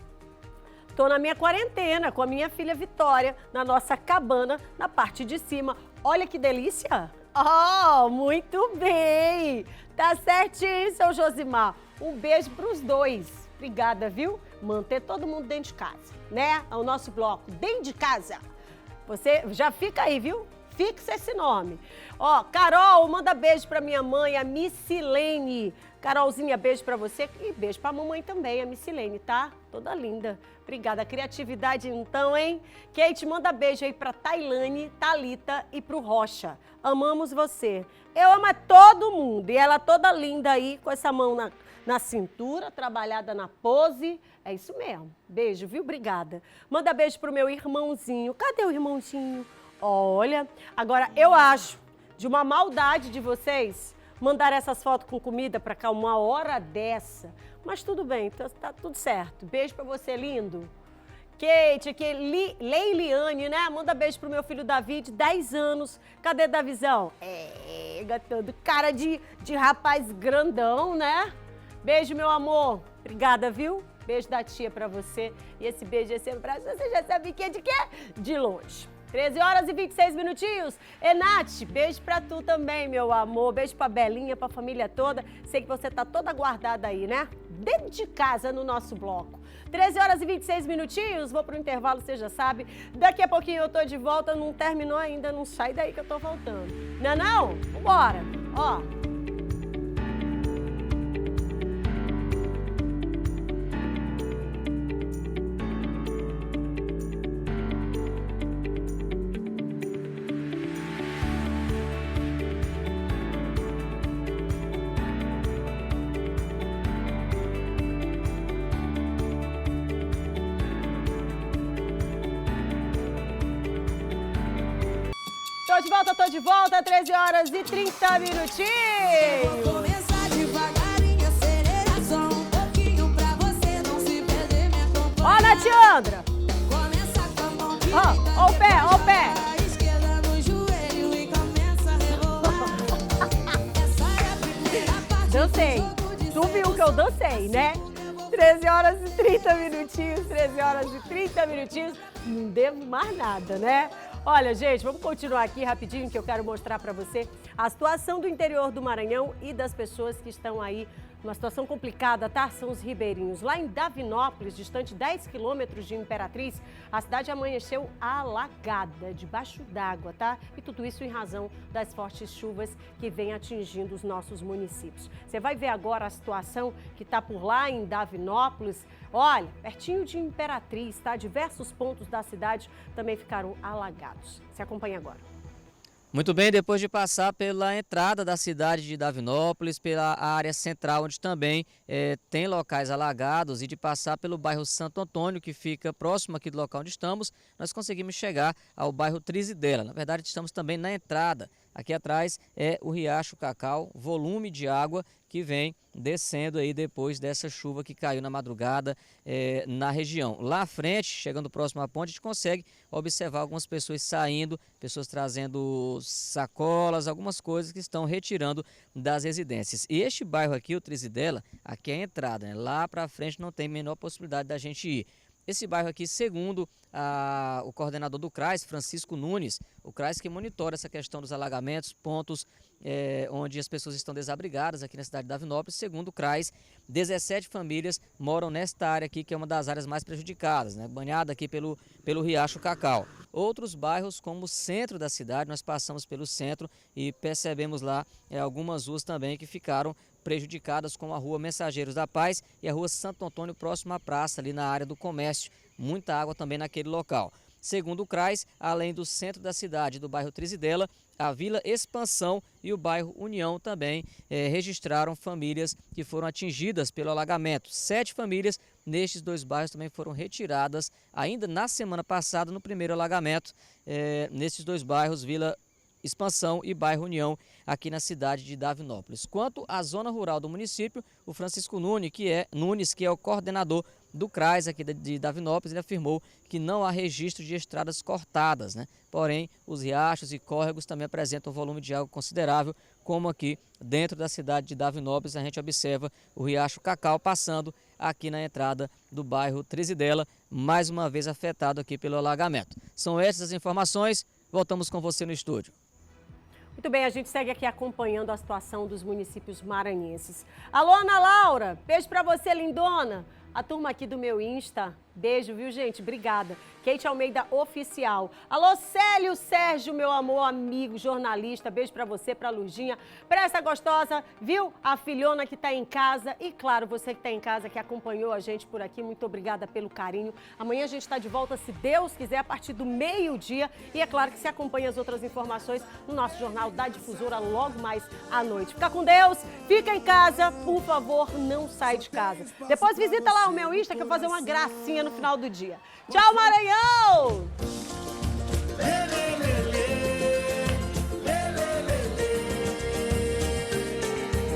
Tô na minha quarentena com a minha filha Vitória, na nossa cabana, na parte de cima. Olha que delícia! Oh, muito bem! Tá certinho, seu Josimar. Um beijo pros dois. Obrigada, viu? Manter todo mundo dentro de casa, né? É o nosso bloco, dentro de casa. Você já fica aí, viu? Fixa esse nome. Ó, Carol, manda beijo pra minha mãe, a Missilene. Carolzinha, beijo pra você e beijo pra mamãe também, a Missilene, tá? Toda linda. Obrigada. Criatividade então, hein? Kate, manda beijo aí pra Tailane, Thalita e pro Rocha. Amamos você. Eu amo a todo mundo. E ela toda linda aí, com essa mão na cintura, trabalhada na pose. É isso mesmo. Beijo, viu? Obrigada. Manda beijo pro meu irmãozinho. Cadê o irmãozinho? Olha, agora eu acho de uma maldade de vocês mandar essas fotos com comida pra cá uma hora dessa. Mas tudo bem, tá tudo certo. Beijo pra você, lindo. Kate, aqui, Leiliane, né? Manda beijo pro meu filho David, 10 anos. Cadê Davizão? Todo cara de rapaz grandão, né? Beijo, meu amor. Obrigada, viu? Beijo da tia pra você. E esse beijo é sempre pra você. Já sabe que é de quê? De longe. 13 horas e 26 minutinhos. Enate, beijo pra tu também, meu amor. Beijo pra Belinha, pra família toda. Sei que você tá toda guardada aí, né? Dentro de casa, no nosso bloco. 13 horas e 26 minutinhos, vou pro intervalo, você já sabe. Daqui a pouquinho eu tô de volta, não terminou ainda, não sai daí que eu tô voltando. Não? Vambora. Ó. Tô de volta, 13 horas e 30 minutinhos. Vou começar devagarinho, aceleração, um pouquinho pra você não se perder, me acompanha. Ó, Natiandra. Começa com a mão direita, ó o pé, ó o pé. a esquerda no joelho e começa a rebolar. Essa é a primeira parte. Dancei. Tu viu que eu dancei, né? 13 horas e 30 minutinhos, 13 horas e 30 minutinhos. Não devo mais nada, né? Olha, gente, vamos continuar aqui rapidinho que eu quero mostrar para você a situação do interior do Maranhão e das pessoas que estão aí numa situação complicada, tá? São os ribeirinhos. Lá em Davinópolis, distante 10 quilômetros de Imperatriz, a cidade amanheceu alagada, debaixo d'água, tá? E tudo isso em razão das fortes chuvas que vêm atingindo os nossos municípios. Você vai ver agora a situação que está por lá em Davinópolis. Olha, pertinho de Imperatriz, tá? Diversos pontos da cidade também ficaram alagados. Se acompanha agora. Muito bem, depois de passar pela entrada da cidade de Davinópolis, pela área central, onde também tem locais alagados, e de passar pelo bairro Santo Antônio, que fica próximo aqui do local onde estamos, nós conseguimos chegar ao bairro Trizidela. Na verdade, estamos também na entrada. Aqui atrás é o Riacho Cacau, volume de água que vem descendo aí depois dessa chuva que caiu na madrugada na região. Lá à frente, chegando próximo à ponte, a gente consegue observar algumas pessoas saindo, pessoas trazendo sacolas, algumas coisas que estão retirando das residências. E este bairro aqui, o Trizidela, aqui é a entrada, né? Lá para frente não tem a menor possibilidade da gente ir. Esse bairro aqui, segundo o coordenador do CRAS, Francisco Nunes, o CRAS que monitora essa questão dos alagamentos, pontos onde as pessoas estão desabrigadas aqui na cidade de Davinópolis, segundo o CRAS, 17 famílias moram nesta área aqui, que é uma das áreas mais prejudicadas, né, banhada aqui pelo Riacho Cacau. Outros bairros, como o centro da cidade, nós passamos pelo centro e percebemos lá algumas ruas também que ficaram prejudicadas, como a Rua Mensageiros da Paz e a Rua Santo Antônio, próximo à praça, ali na área do comércio. Muita água também naquele local. Segundo o CRAS, além do centro da cidade, do bairro Trizidela, a Vila Expansão e o bairro União também registraram famílias que foram atingidas pelo alagamento. 7 famílias nestes 2 bairros também foram retiradas ainda na semana passada, no primeiro alagamento, nesses 2 bairros, Vila Expansão e bairro União, aqui na cidade de Davinópolis. Quanto à zona rural do município, o Francisco Nunes, que é o coordenador do CRAS aqui de Davinópolis, ele afirmou que não há registro de estradas cortadas, né? Porém, os riachos e córregos também apresentam um volume de água considerável, como aqui dentro da cidade de Davinópolis a gente observa o Riacho Cacau passando aqui na entrada do bairro Trizidela, mais uma vez afetado aqui pelo alagamento. São essas as informações, voltamos com você no estúdio. Muito bem, a gente segue aqui acompanhando a situação dos municípios maranhenses. Alô, Ana Laura, beijo pra você, lindona. A turma aqui do meu Insta, beijo, viu, gente? Obrigada. Kate Almeida Oficial. Alô, Célio Sérgio, meu amor, amigo, jornalista. Beijo pra você, pra Lurdinha, pra essa gostosa, viu? A filhona que tá em casa. E, claro, você que tá em casa, que acompanhou a gente por aqui. Muito obrigada pelo carinho. Amanhã a gente tá de volta, se Deus quiser, a partir do meio-dia. E é claro que se acompanha as outras informações no nosso Jornal da Difusora, logo mais à noite. Fica com Deus, fica em casa, por favor, não sai de casa. Depois visita lá o meu Insta, que eu vou fazer uma gracinha no final do dia. Tchau, Maranhão!